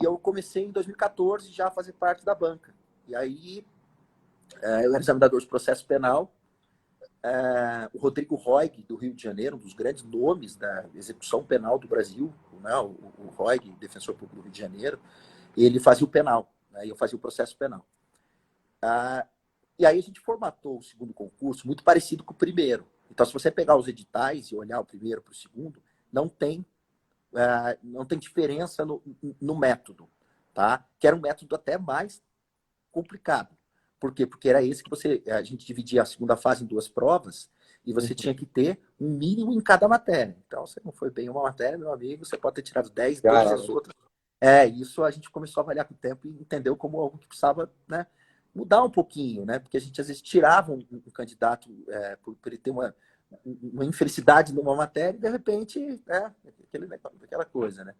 Speaker 3: E eu comecei em 2014 já a fazer parte da banca. E aí eu era examinador de processo penal. O Rodrigo Roig, do Rio de Janeiro, um dos grandes nomes da execução penal do Brasil, né? o Roig, defensor público do Rio de Janeiro, ele fazia o penal, né? E eu fazia o processo penal. E aí a gente formatou o segundo concurso muito parecido com o primeiro. Então, se você pegar os editais e olhar o primeiro para o segundo, não tem diferença no método, tá? Que era um método até mais complicado. Por quê? Porque era esse que a gente dividia a segunda fase em 2 provas e você tinha que ter um mínimo em cada matéria. Então, você não foi bem uma matéria, meu amigo, você pode ter tirado 10, todas as outras. Isso a gente começou a avaliar com o tempo e entendeu como algo que precisava, né, mudar um pouquinho, né? Porque a gente às vezes tirava um candidato por ele ter uma infelicidade numa matéria e de repente, aquela coisa, né?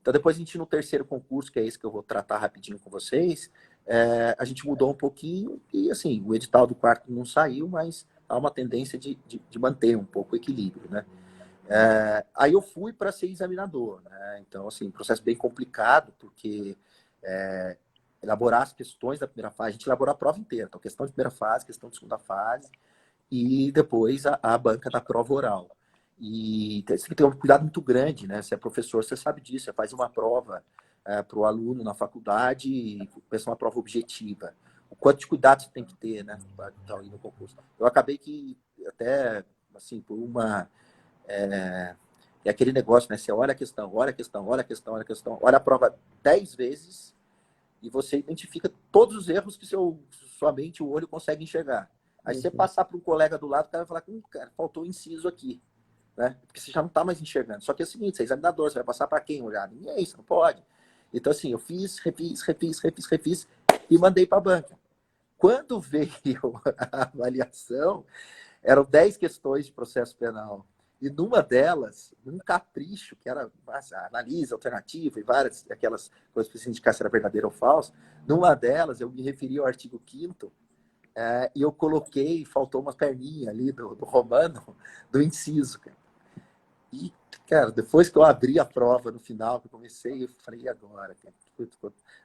Speaker 3: Então depois a gente no terceiro concurso, que é esse que eu vou tratar rapidinho com vocês, a gente mudou um pouquinho e assim, o edital do quarto não saiu, mas há uma tendência de manter um pouco o equilíbrio, né? Aí eu fui para ser examinador, né? Então, assim, processo bem complicado, porque elaborar as questões da primeira fase, a gente elaborou a prova inteira, então questão de primeira fase, questão de segunda fase, e depois a banca da prova oral. E você tem que ter um cuidado muito grande, né? Se é professor, você sabe disso, você faz uma prova para o aluno na faculdade e pensa uma prova objetiva. O quanto de cuidado você tem que ter, né? Para estar indo no concurso. Eu acabei que até, assim, por uma... É aquele negócio, né? Você olha a questão, olha a questão, olha a questão, olha a questão, olha a prova 10 vezes e você identifica todos os erros que sua mente, o olho consegue enxergar. Aí você passar para um colega do lado, o cara vai falar, cara, faltou um inciso aqui, né? Porque você já não está mais enxergando. Só que é o seguinte, você é examinador, você vai passar para quem olhar? Ninguém, você não pode. Então, assim, eu refiz e mandei para a banca. Quando veio a avaliação, eram 10 questões de processo penal. E numa delas, um capricho, que era analise, alternativa e várias aquelas coisas para se indicar se era verdadeiro ou falso, numa delas eu me referi ao artigo 5º e eu coloquei, faltou uma perninha ali do romano, do inciso. Cara. E, cara, depois que eu abri a prova no final, que eu comecei, eu falei, e agora? Cara?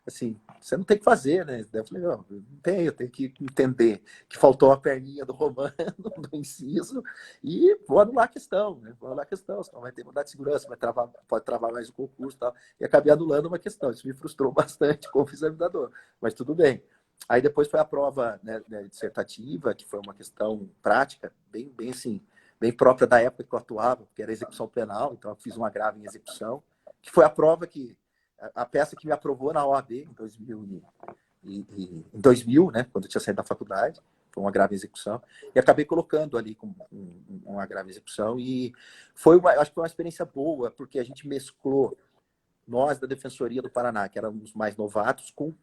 Speaker 3: Assim, você não tem que fazer, né? Eu falei, não tem, eu tenho que entender que faltou a perninha do romano, do inciso, e vou anular a questão, né? Vou anular a questão, senão vai ter mandado de segurança, pode travar mais o concurso e tal. E acabei anulando uma questão. Isso me frustrou bastante como examinador, mas tudo bem. Aí depois foi a prova, né, dissertativa, que foi uma questão prática, bem assim, bem própria da época que eu atuava, que era execução penal, então eu fiz uma grave em execução, que foi a prova a peça que me aprovou na OAB em 2000, né, quando eu tinha saído da faculdade, foi uma grave execução, e acabei colocando ali com uma grave execução, e acho que foi uma experiência boa, porque a gente mesclou nós da Defensoria do Paraná, que éramos mais novatos, com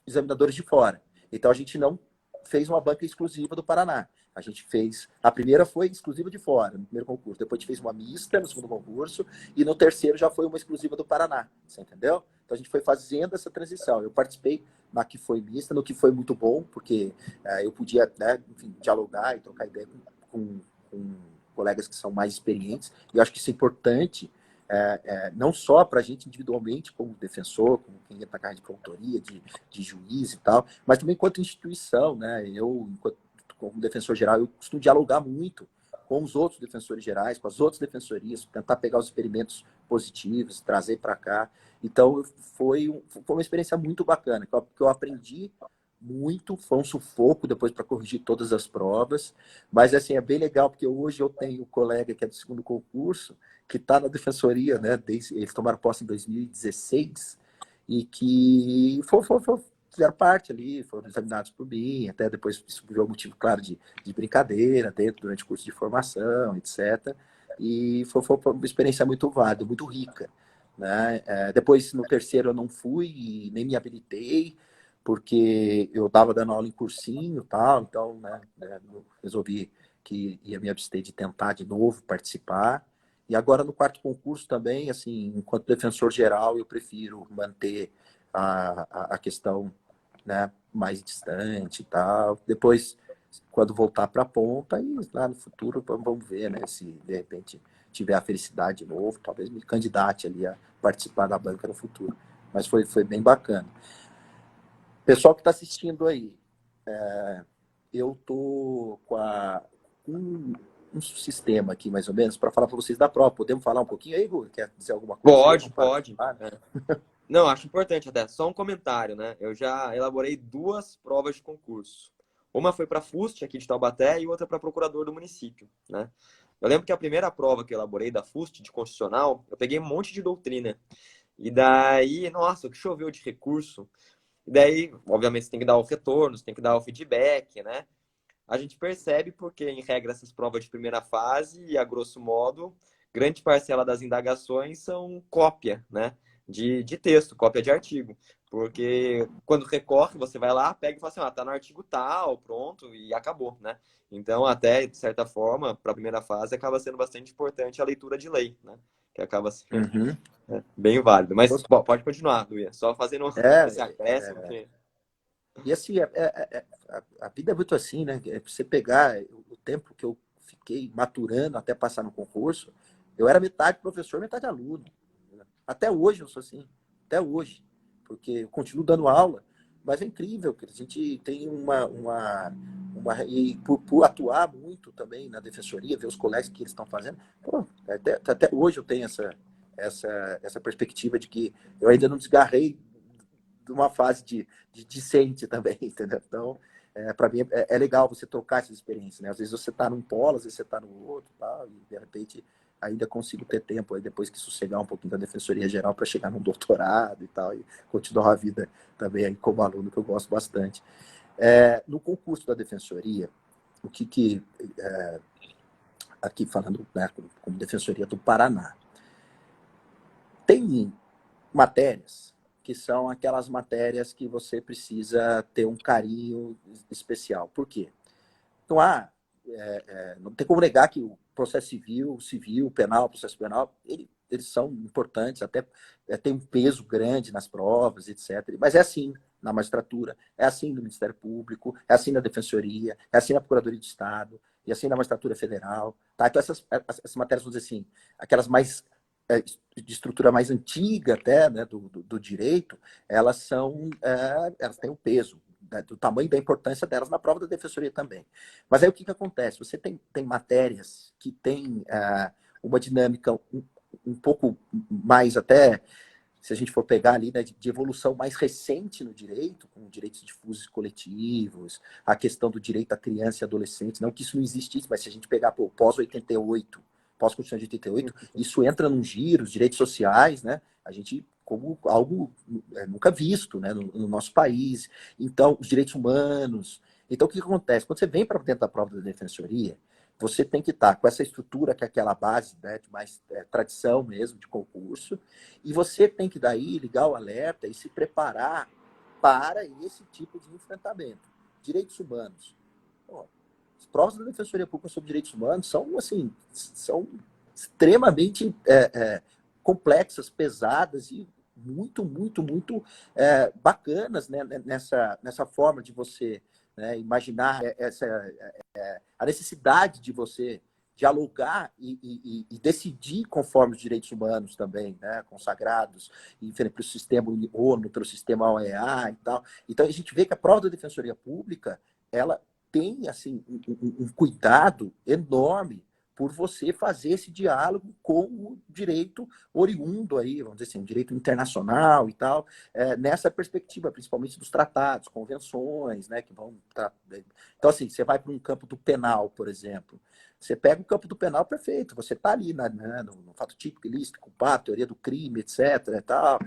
Speaker 3: examinadores de fora. Então a gente não fez uma banca exclusiva do Paraná. A gente fez. A primeira foi exclusiva de fora, no primeiro concurso. Depois a gente fez uma mista no segundo concurso. E no terceiro já foi uma exclusiva do Paraná. Você entendeu? Então a gente foi fazendo essa transição. Eu participei na que foi mista, no que foi muito bom, porque eu podia, né, enfim, dialogar e trocar ideia com colegas que são mais experientes. E eu acho que isso é importante. Não só para a gente individualmente, como defensor, como quem entra na carreira de promotoria, de juiz e tal, mas também enquanto instituição, né? Eu, como defensor geral, eu costumo dialogar muito com os outros defensores gerais, com as outras defensorias, tentar pegar os experimentos positivos, trazer para cá. Então, foi uma experiência muito bacana, que eu aprendi muito, foi um sufoco depois para corrigir todas as provas, mas assim, é bem legal, porque hoje eu tenho um colega que é do segundo concurso, que está na defensoria, né? Eles tomaram posse em 2016, e que fizeram parte ali, foram examinados por mim, até depois isso virou motivo, claro, de brincadeira, durante o curso de formação, etc. E foi uma experiência muito válida, muito rica. Né? Depois, no terceiro, eu não fui e nem me habilitei, porque eu estava dando aula em cursinho e tal, então eu resolvi que ia me abster de tentar de novo participar. E agora no quarto concurso também, assim, enquanto defensor geral, eu prefiro manter a questão, né, mais distante e tal. Depois, quando voltar para a ponta, e lá no futuro vamos ver, né, se de repente tiver a felicidade de novo, talvez me candidate ali a participar da banca no futuro. Mas foi bem bacana. Pessoal que está assistindo aí, eu tô com um sistema aqui, mais ou menos, para falar para vocês da prova. Podemos falar um pouquinho aí, Igor? Quer dizer alguma coisa aí?
Speaker 2: Pode,
Speaker 3: Vamos
Speaker 2: pode.
Speaker 3: participar?
Speaker 2: Não, acho importante até. Só um comentário, né? Eu já elaborei 2 provas de concurso. Uma foi para FUST, aqui de Taubaté, e outra para procurador do município, né? Eu lembro que a primeira prova que eu elaborei da FUST, de constitucional, eu peguei um monte de doutrina. E daí, nossa, o que choveu de recurso. E daí, obviamente, você tem que dar o retorno, você tem que dar o feedback, né? A gente percebe porque, em regra, essas provas de primeira fase, e a grosso modo, grande parcela das indagações são cópia, né? De texto, cópia de artigo. Porque quando recorre, você vai lá, pega e fala assim, tá no artigo tal, pronto, e acabou, né? Então, até, de certa forma, para a primeira fase, acaba sendo bastante importante a leitura de lei, né? Que acaba sendo bem válido. Mas, bom, pode continuar, Luia. Só fazendo esse acréscimo que...
Speaker 3: E assim, a vida é muito assim, né? Você pegar o tempo que eu fiquei maturando até passar no concurso, eu era metade professor, metade aluno. Até hoje eu sou assim, até hoje, porque eu continuo dando aula, mas é incrível que a gente tem e por atuar muito também na defensoria, ver os colegas que eles estão fazendo, pô, até hoje eu tenho essa perspectiva de que eu ainda não desgarrei de uma fase de discente também, entendeu? Então, para mim é legal você trocar essas experiências, né? Às vezes você está num polo, às vezes você está no outro, tal, e de repente ainda consigo ter tempo aí depois que sossegar um pouquinho da defensoria geral para chegar num doutorado e tal, e continuar a vida também aí como aluno, que eu gosto bastante. No concurso da defensoria, o que aqui falando, né, como defensoria do Paraná, tem matérias que são aquelas matérias que você precisa ter um carinho especial. Por quê? Então, não tem como negar que o processo civil, penal, processo penal, eles são importantes, até tem um peso grande nas provas, etc. Mas é assim na magistratura, é assim no Ministério Público, é assim na Defensoria, é assim na Procuradoria de Estado, e assim na Magistratura Federal. Tá? Então, essas matérias, vamos dizer assim, aquelas mais de estrutura mais antiga até, né, do direito, elas têm um peso, né, do tamanho da importância delas na prova da defensoria também. Mas aí o que acontece? Você tem matérias que têm uma dinâmica um pouco mais até, se a gente for pegar ali, né, de evolução mais recente no direito, com direitos difusos e coletivos, a questão do direito à criança e adolescente, não que isso não existisse, mas se a gente pegar pós-88, pós-Constituição de 88, isso entra num giro, os direitos sociais, né? A gente, como algo nunca visto, né, no nosso país. Então, os direitos humanos. Então, o que acontece? Quando você vem para dentro da prova da defensoria, você tem que estar com essa estrutura, que é aquela base, né, de mais tradição mesmo, de concurso, e você tem que daí ligar o alerta e se preparar para esse tipo de enfrentamento. Direitos humanos. Pô, as provas da Defensoria Pública sobre Direitos Humanos são, assim, são extremamente complexas, pesadas e muito, muito, muito bacanas, né, nessa forma de você, né, imaginar a necessidade de você dialogar e decidir conforme os direitos humanos também, né, consagrados, e pelo sistema ONU, pelo sistema OEA e tal. Então, a gente vê que a prova da Defensoria Pública, ela tem assim um cuidado enorme por você fazer esse diálogo com o direito oriundo aí, vamos dizer assim, o direito internacional e tal, nessa perspectiva, principalmente dos tratados, convenções, né, que vão... Então, assim, você vai para um campo do penal, por exemplo, você pega o campo do penal, perfeito, você está ali no fato típico, ilícito, culpado, teoria do crime, etc, e tal,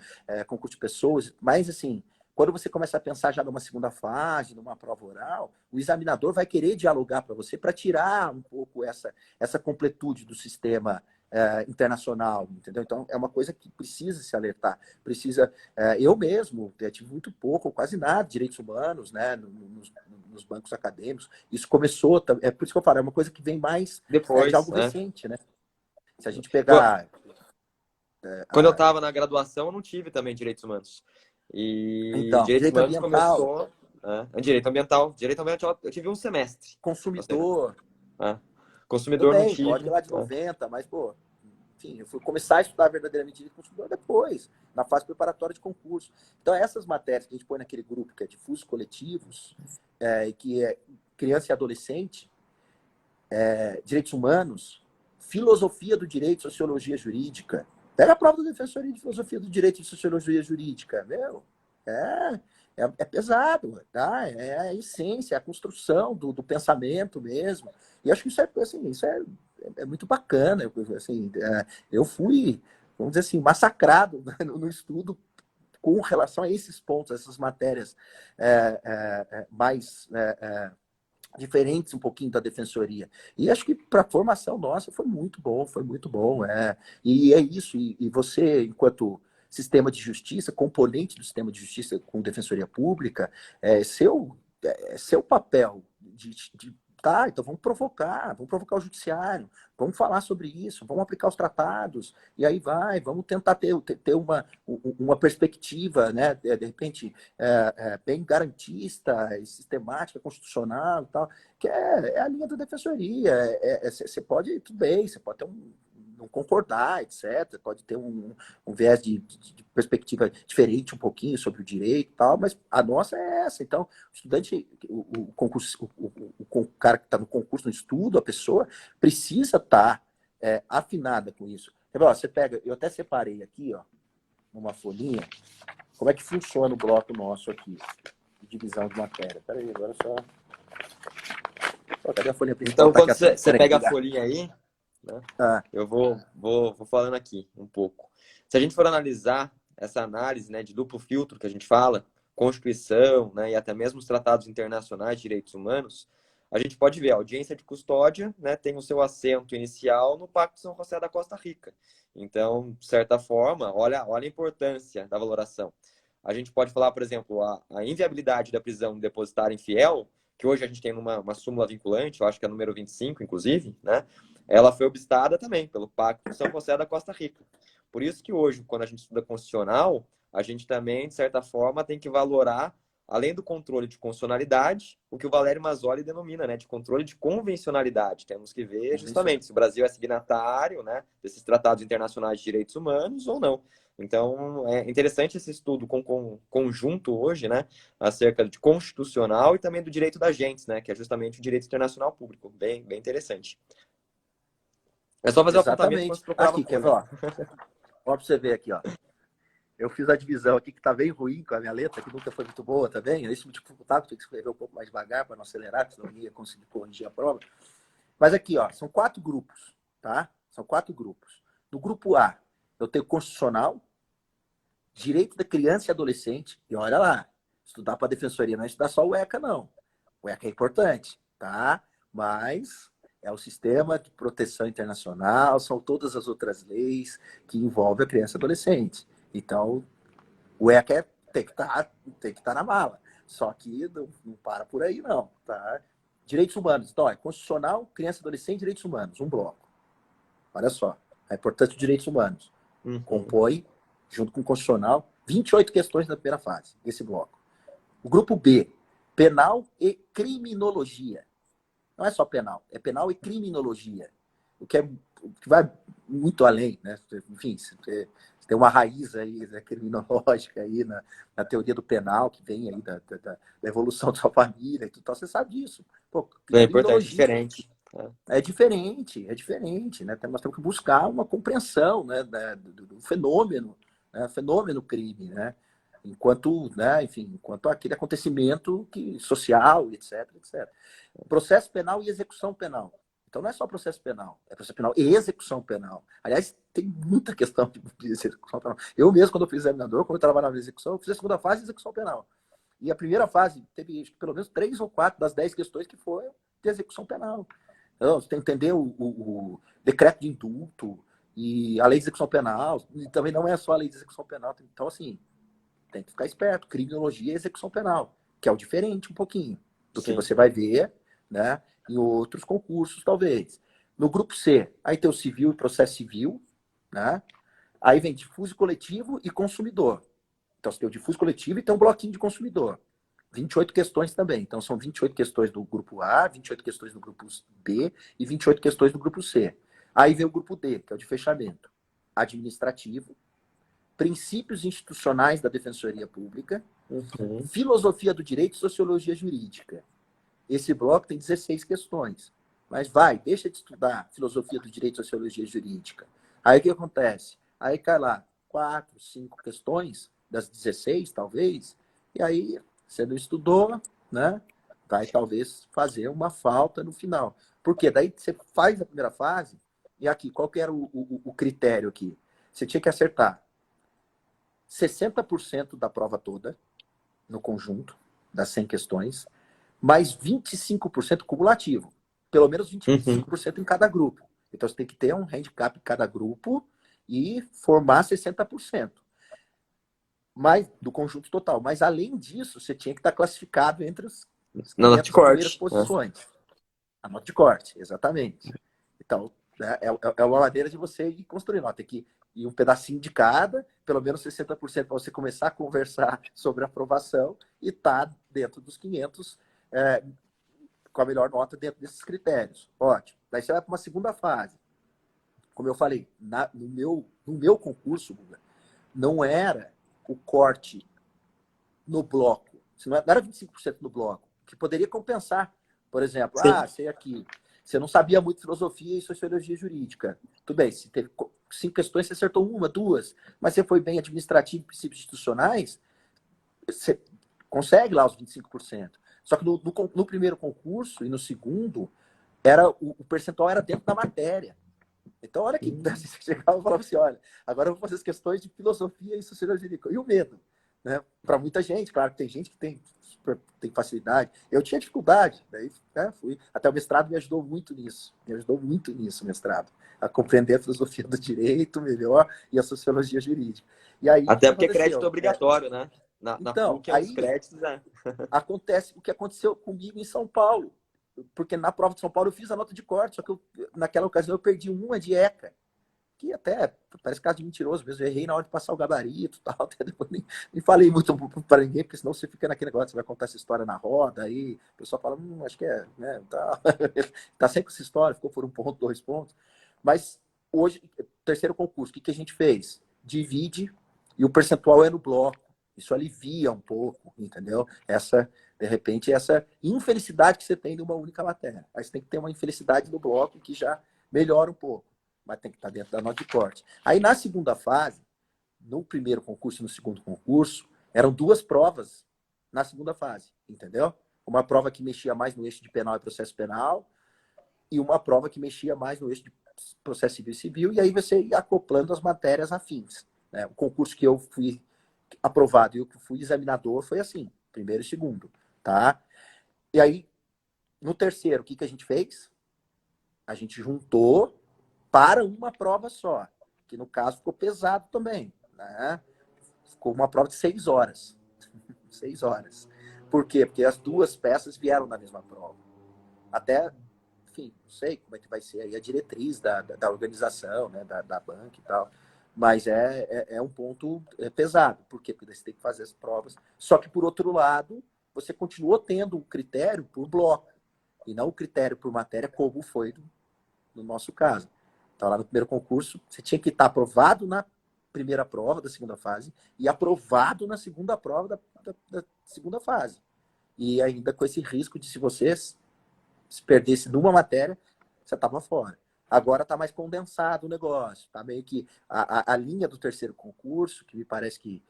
Speaker 3: concurso de pessoas, mas, assim, quando você começa a pensar já numa segunda fase, numa prova oral, o examinador vai querer dialogar para você para tirar um pouco essa completude do sistema internacional, entendeu? Então, é uma coisa que precisa se alertar. Precisa... eu mesmo tive muito pouco, ou quase nada, de direitos humanos, né, nos bancos acadêmicos. Isso começou... É por isso que eu falo, é uma coisa que vem mais de
Speaker 2: Depois,
Speaker 3: algo
Speaker 2: né?
Speaker 3: recente, né? Se a gente pegar...
Speaker 2: Quando eu estava na graduação, eu não tive também direitos humanos. E
Speaker 3: Então,
Speaker 2: direitos
Speaker 3: direito
Speaker 2: humanos
Speaker 3: ambiental,
Speaker 2: começou... Direito ambiental. Direito ambiental eu tive um semestre.
Speaker 3: consumidor... Tudo
Speaker 2: Consumidor não
Speaker 3: bem, pode ir
Speaker 2: tive.
Speaker 3: lá de 90, mas, pô, enfim, eu fui começar a estudar verdadeiramente direito consumidor depois, na fase preparatória de concurso. Então, essas matérias que a gente põe naquele grupo que é difusos coletivos, que é criança e adolescente, direitos humanos, filosofia do direito, sociologia jurídica. Pega a prova da Defensoria de Filosofia do Direito e Sociologia Jurídica, meu. É pesado, tá? É a essência, a construção do pensamento mesmo. E acho que isso é muito bacana. Assim, eu fui, vamos dizer assim, massacrado no estudo com relação a esses pontos, essas matérias mais diferentes um pouquinho da defensoria. E acho que para a formação nossa foi muito bom, foi muito bom. E é isso, e você, enquanto sistema de justiça, componente do sistema de justiça com defensoria pública, seu papel tá, então vamos provocar o judiciário, vamos falar sobre isso, vamos aplicar os tratados, e aí vamos tentar ter uma perspectiva, né, de repente, bem garantista, sistemática, constitucional e tal, que é a linha da defensoria. Você pode, tudo bem, você pode ter não concordar, etc. Pode ter um viés de perspectiva diferente um pouquinho sobre o direito e tal, mas a nossa é essa. Então, o estudante, o cara que está no concurso, no estudo, a pessoa precisa estar afinada com isso. Você pega, eu até separei aqui, ó, numa folhinha, como é que funciona o bloco nosso aqui, de divisão de matéria. Peraí, agora só... Cadê a folhinha principal?
Speaker 2: Então,
Speaker 3: Tá
Speaker 2: quando
Speaker 3: aqui,
Speaker 2: você pega a
Speaker 3: ligar.
Speaker 2: folhinha aí, né, eu vou falando aqui um pouco. Se a gente for analisar essa análise, né, de duplo filtro que a gente fala, Constituição, né, e até mesmo os tratados internacionais de direitos humanos, a gente pode ver a audiência de custódia, né, tem o seu assento inicial no Pacto de São José da Costa Rica. Então, de certa forma, olha a importância da valoração. A gente pode falar, por exemplo, a inviabilidade da prisão do depositário infiel, que hoje a gente tem uma súmula vinculante, eu acho que é a número 25, inclusive, né? Ela foi obstada também pelo Pacto de São José da Costa Rica. Por isso que hoje, quando a gente estuda constitucional, a gente também, de certa forma, tem que valorar, além do controle de constitucionalidade, o que o Valério Mazzoli denomina, né, de controle de convencionalidade. Temos que ver justamente se o Brasil é signatário, né, desses tratados internacionais de direitos humanos ou não. Então, é interessante esse estudo conjunto hoje, né, acerca de constitucional e também do direito das gentes, né, que é justamente o direito internacional público. Bem, bem interessante. É só fazer o apontamento quando
Speaker 3: Exatamente.
Speaker 2: você procurar
Speaker 3: Aqui,
Speaker 2: uma
Speaker 3: quer ver,
Speaker 2: coisa.
Speaker 3: ó, pra você ver aqui, ó. Eu fiz a divisão aqui que tá bem ruim com a minha letra, que nunca foi muito boa, tá bem? Isso me dificultava, tinha que escrever um pouco mais devagar para não acelerar, senão eu ia conseguir corrigir a prova. Mas aqui, ó, são 4 grupos, tá? São 4 grupos. No grupo A, eu tenho constitucional, direito da criança e adolescente, e olha lá, estudar para a defensoria não é estudar só o ECA, não. O ECA é importante, tá? Mas é o sistema de proteção internacional, são todas as outras leis que envolvem a criança e adolescente. Então, o ECA tem que estar na mala. Só que não para por aí, não. Tá? Direitos humanos. Então, é constitucional, criança e adolescente, direitos humanos. Um bloco. Olha só. A importância dos direitos humanos. Compõe, junto com o constitucional, 28 questões na primeira fase, desse bloco. O grupo B, penal e criminologia. Não é só penal, é penal e criminologia. O que vai muito além, né? Enfim, você tem uma raiz aí criminológica aí na teoria do penal, que vem aí da evolução da sua família e tudo tal, você sabe disso. Pô,
Speaker 2: É importante, diferente.
Speaker 3: É diferente, né? Nós temos que buscar uma compreensão, né, do fenômeno, né, fenômeno crime, né? Enquanto, né, enfim, enquanto aquele acontecimento social, etc, etc. Processo penal e execução penal. Então não é só processo penal, é processo penal e execução penal. Aliás, tem muita questão de execução penal. Eu mesmo, quando eu fui examinador, quando eu trabalhava na execução, eu fiz a segunda fase de execução penal. E a primeira fase teve pelo menos 3 ou 4 das 10 questões que foram de execução penal. Então, você tem que entender o decreto de indulto e a lei de execução penal. E também não é só a lei de execução penal. Então, assim, tem que ficar esperto. Criminologia e execução penal, que é o diferente um pouquinho do que
Speaker 2: Sim.
Speaker 3: você vai ver, né, em outros concursos, talvez. No grupo C, aí tem o civil e processo civil, né? Aí vem difuso coletivo e consumidor. Então, você tem o difuso coletivo e tem um bloquinho de consumidor. 28 questões também. Então, são 28 questões do grupo A, 28 questões do grupo B e 28 questões do grupo C. Aí vem o grupo D, que é o de fechamento. Administrativo, princípios institucionais da Defensoria Pública, filosofia do direito e sociologia jurídica. Esse bloco tem 16 questões. Mas deixa de estudar filosofia do direito e sociologia jurídica. Aí o que acontece? Aí cai lá 4, 5 questões, das 16, talvez, e aí você não estudou, né? Vai talvez fazer uma falta no final. Por quê? Daí você faz a primeira fase, e aqui, qual que era o critério aqui? Você tinha que acertar 60% da prova toda, no conjunto, das 100 questões, mais 25% cumulativo. Pelo menos 25% em cada grupo. Então você tem que ter um handicap em cada grupo e formar 60%. Mais do conjunto total. Mas além disso, você tinha que estar classificado entre as
Speaker 2: Na nota
Speaker 3: 500
Speaker 2: de
Speaker 3: primeiras
Speaker 2: corte.
Speaker 3: posições. A nota de corte, exatamente. Então, né, é uma maneira de você ir construindo. Tem que ir um pedacinho de cada, pelo menos 60% para você começar a conversar sobre a aprovação e estar dentro dos 500 com a melhor nota dentro desses critérios. Ótimo. Daí você vai para uma segunda fase. Como eu falei, no meu concurso, Guga, não era o corte no bloco. Não era 25% no bloco, que poderia compensar. Por exemplo,
Speaker 2: Sim.
Speaker 3: sei aqui, você não sabia muito filosofia e sociologia jurídica. Tudo bem, se teve 5 questões, você acertou 1, 2, mas você foi bem administrativo e princípios institucionais, você consegue lá os 25%. Só que no primeiro concurso e no segundo, o percentual era dentro da matéria. Então, olha que você chegava e falava assim, olha, agora eu vou fazer as questões de filosofia e sociologia jurídica. E o medo, né? Para muita gente, claro que tem gente que tem facilidade. Eu tinha dificuldade, daí fui. Até o mestrado me ajudou muito nisso. O mestrado. A compreender a filosofia do direito melhor e a sociologia jurídica. E aí, o que
Speaker 2: Até porque é crédito
Speaker 3: aconteceu?
Speaker 2: obrigatório, né? Na
Speaker 3: Então,
Speaker 2: PUC é um dos
Speaker 3: aí
Speaker 2: créditos, né?
Speaker 3: acontece o que aconteceu comigo em São Paulo. Porque na prova de São Paulo eu fiz a nota de corte, só que naquela ocasião eu perdi uma de ECA, que até parece caso de mentiroso mesmo. Eu errei na hora de passar o gabarito e tal. Até depois nem falei muito para ninguém, porque senão você fica naquele negócio, você vai contar essa história na roda, aí o pessoal fala, acho que é, né? Tá sempre com essa história, ficou por 1 ponto, 2 pontos. Mas hoje, terceiro concurso, o que a gente fez? Divide e o percentual é no bloco. Isso alivia um pouco, entendeu? De repente, essa infelicidade que você tem de uma única matéria. Aí você tem que ter uma infelicidade no bloco que já melhora um pouco, mas tem que estar dentro da nota de corte. Aí, na segunda fase, no primeiro concurso e no segundo concurso, eram 2 provas na segunda fase, entendeu? Uma prova que mexia mais no eixo de penal e processo penal e uma prova que mexia mais no eixo de processo civil, e aí você ia acoplando as matérias afins. Né? O concurso que eu fui aprovado e eu que fui examinador foi assim, primeiro e segundo, tá? E aí, no terceiro, o que a gente fez? A gente juntou para uma prova só, que no caso ficou pesado também, né? Ficou uma prova de 6 horas. 6 horas. Por quê? Porque as 2 peças vieram na mesma prova. Até, enfim, não sei como é que vai ser aí a diretriz da organização, né? Da banca e tal. Mas é um ponto pesado. Por quê? Porque você tem que fazer as provas. Só que, por outro lado, você continuou tendo um critério por bloco. E não o critério por matéria, como foi no nosso caso. Então, lá no primeiro concurso, você tinha que estar aprovado na primeira prova da segunda fase e aprovado na segunda prova da segunda fase. E ainda com esse risco de, se você se perdesse numa matéria, você estava fora. Agora está mais condensado o negócio, está meio que a linha do terceiro concurso, que me parece que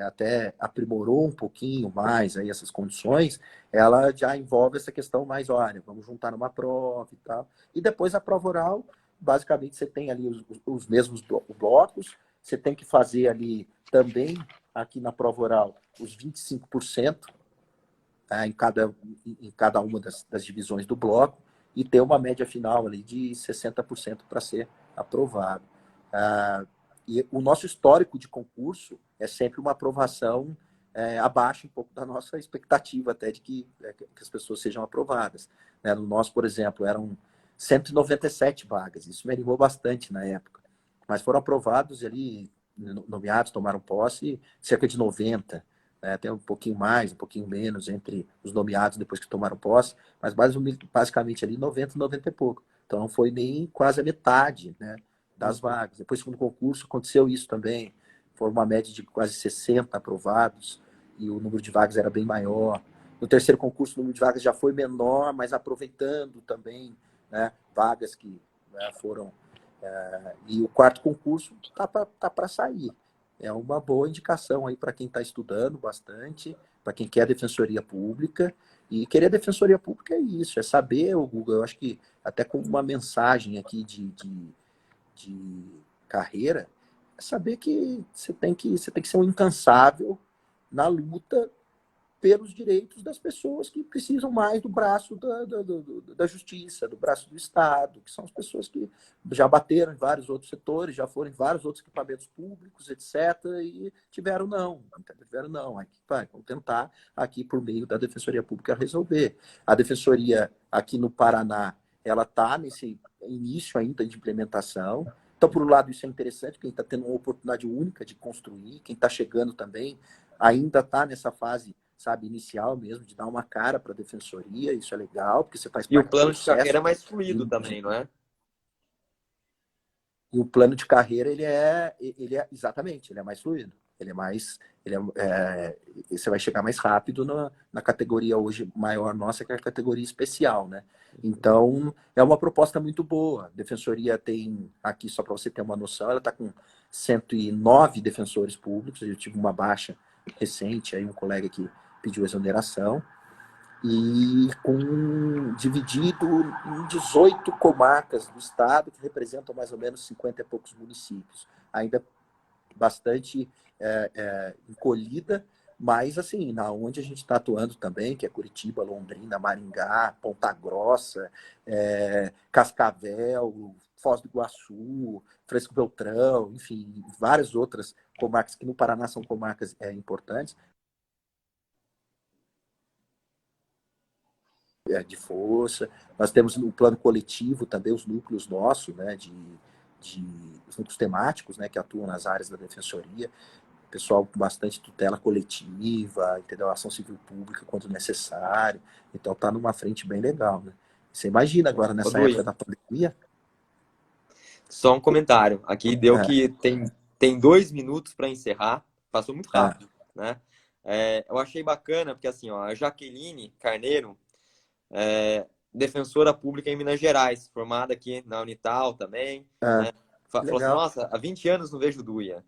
Speaker 3: até aprimorou um pouquinho mais aí essas condições, ela já envolve essa questão mais, olha, vamos juntar numa prova e tal. E depois a prova oral, basicamente você tem ali os mesmos blocos, você tem que fazer ali também, aqui na prova oral, os 25%, em cada uma das divisões do bloco, e ter uma média final ali de 60% para ser aprovado. E o nosso histórico de concurso é sempre uma aprovação abaixo um pouco da nossa expectativa até de que as pessoas sejam aprovadas. No nosso, por exemplo, eram 197 vagas, isso me animou bastante na época, mas foram aprovados ali, nomeados, tomaram posse, cerca de 90, tem um pouquinho mais, um pouquinho menos entre os nomeados depois que tomaram posse, mas basicamente ali 90, 90 e pouco. Então não foi nem quase a metade, né, das vagas. Depois, segundo concurso, aconteceu isso também. Foi uma média de quase 60 aprovados e o número de vagas era bem maior. No terceiro concurso, o número de vagas já foi menor, mas aproveitando também, né, vagas que foram... e o quarto concurso tá para sair. É uma boa indicação aí para quem está estudando bastante, para quem quer defensoria pública. E querer defensoria pública é isso, é saber, o Google, eu acho que até como uma mensagem aqui de carreira, é saber que você tem que ser um incansável na luta pelos direitos das pessoas que precisam mais do braço da justiça, do braço do Estado, que são as pessoas que já bateram em vários outros setores, já foram em vários outros equipamentos públicos, etc., e tiveram não. Aí, vamos tentar aqui, por meio da Defensoria Pública, resolver. A Defensoria aqui no Paraná, ela está nesse início ainda de implementação. Então, por um lado, isso é interessante, quem está tendo uma oportunidade única de construir, quem está chegando também ainda está nessa fase, sabe, inicial mesmo, de dar uma cara para a defensoria, isso é legal, porque você faz
Speaker 2: E o
Speaker 3: parte do
Speaker 2: plano de
Speaker 3: processo.
Speaker 2: carreira é mais fluido também, não é?
Speaker 3: E o plano de carreira, ele é exatamente, ele é mais fluido. Você vai chegar mais rápido na categoria hoje maior nossa, que é a categoria especial, né? Então, é uma proposta muito boa. A defensoria tem, aqui, só para você ter uma noção, ela está com 109 defensores públicos. Eu tive uma baixa recente, aí um colega que pediu exoneração, e dividido em 18 comarcas do estado, que representam mais ou menos 50 e poucos municípios. Ainda bastante encolhida, mas assim, na onde a gente está atuando também, que é Curitiba, Londrina, Maringá, Ponta Grossa, Cascavel, Foz do Iguaçu, Fresco Beltrão, enfim, várias outras comarcas que no Paraná são comarcas importantes, de força. Nós temos no plano coletivo também os núcleos nossos, né, os núcleos temáticos, né, que atuam nas áreas da defensoria, pessoal com bastante tutela coletiva, entendeu? Ação civil pública quando necessário. Então tá numa frente bem legal, né? Você imagina agora nessa época da pandemia?
Speaker 2: Só um comentário. Aqui deu que tem 2 minutos para encerrar. Passou muito rápido, né? Eu achei bacana, porque assim, ó, a Jaqueline Carneiro, defensora pública em Minas Gerais, formada aqui na Unital também, né? Falou assim, nossa, há 20 anos não vejo Duia.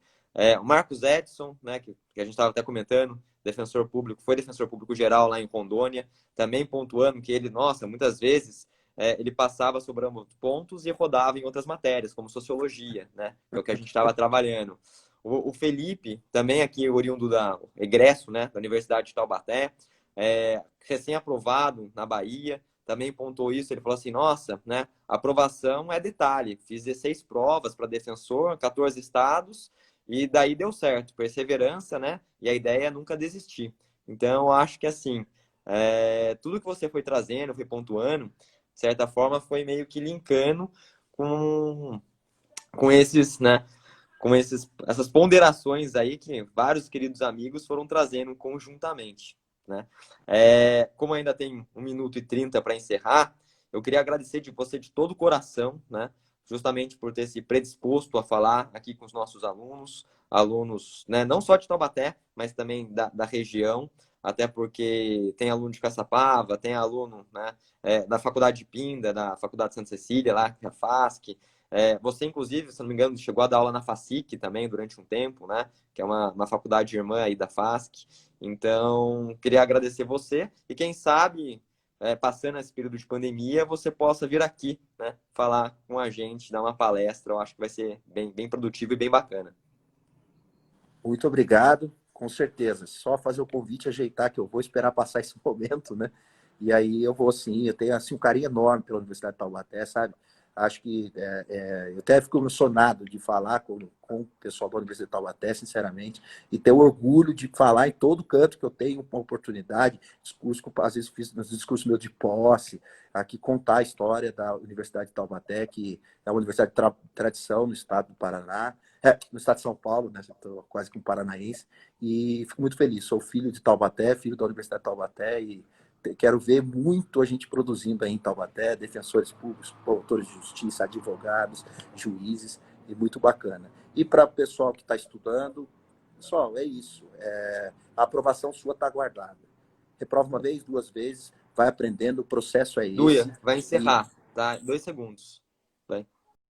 Speaker 2: O Marcos Edson, né, que a gente estava até comentando, defensor público, foi defensor público geral lá em Rondônia, também pontuando que ele, nossa, muitas vezes ele passava sobrando pontos e rodava em outras matérias, como sociologia, né, que é o que a gente estava trabalhando. O Felipe, também aqui oriundo da egresso, né, da Universidade de Taubaté, recém-aprovado na Bahia, também pontuou isso, ele falou assim, nossa, né, aprovação é detalhe, fiz 16 provas para defensor, 14 estados, e daí deu certo, perseverança, né, e a ideia é nunca desistir. Então, eu acho que assim, tudo que você foi trazendo, foi pontuando, de certa forma, foi meio que linkando com esses, né, com essas ponderações aí que vários queridos amigos foram trazendo conjuntamente, né? Como ainda tem 1 minuto e 30 para encerrar, eu queria agradecer de você de todo o coração, né? Justamente por ter se predisposto a falar aqui com os nossos alunos, né? Não só de Taubaté, mas também da região. até porque tem aluno de Caçapava, tem aluno, né, da Faculdade de Pinda, da Faculdade de Santa Cecília, lá, que é a FASC. Você, inclusive, se não me engano, chegou a dar aula na FACIC também durante um tempo, né, que é uma faculdade irmã aí da FASC. Então, queria agradecer você e quem sabe, passando esse período de pandemia, você possa vir aqui, né, falar com a gente, dar uma palestra. Eu acho que vai ser bem produtivo e bem bacana.
Speaker 3: Muito obrigado, com certeza. Só fazer o convite, ajeitar que eu vou esperar passar esse momento, né? E aí eu vou sim, eu tenho assim, um carinho enorme pela Universidade de Taubaté, sabe? Acho que eu até fico emocionado de falar com o pessoal da Universidade de Taubaté, sinceramente, e ter o orgulho de falar em todo canto que eu tenho uma oportunidade, discurso, às vezes fiz nos discursos meus de posse, aqui contar a história da Universidade de Taubaté, que é uma universidade de tradição no estado do Paraná, no estado de São Paulo, né? Estou quase que um paranaense, e fico muito feliz. Sou filho de Taubaté, filho da Universidade de Taubaté, e quero ver muito a gente produzindo aí em Taubaté, defensores públicos, promotores de justiça, advogados, juízes, e muito bacana. E para o pessoal que está estudando, pessoal, é isso. A aprovação sua está aguardada. Reprova uma vez, duas vezes, vai aprendendo, o processo é esse.
Speaker 2: Duia, vai
Speaker 3: E
Speaker 2: encerrar, tá? 2 segundos.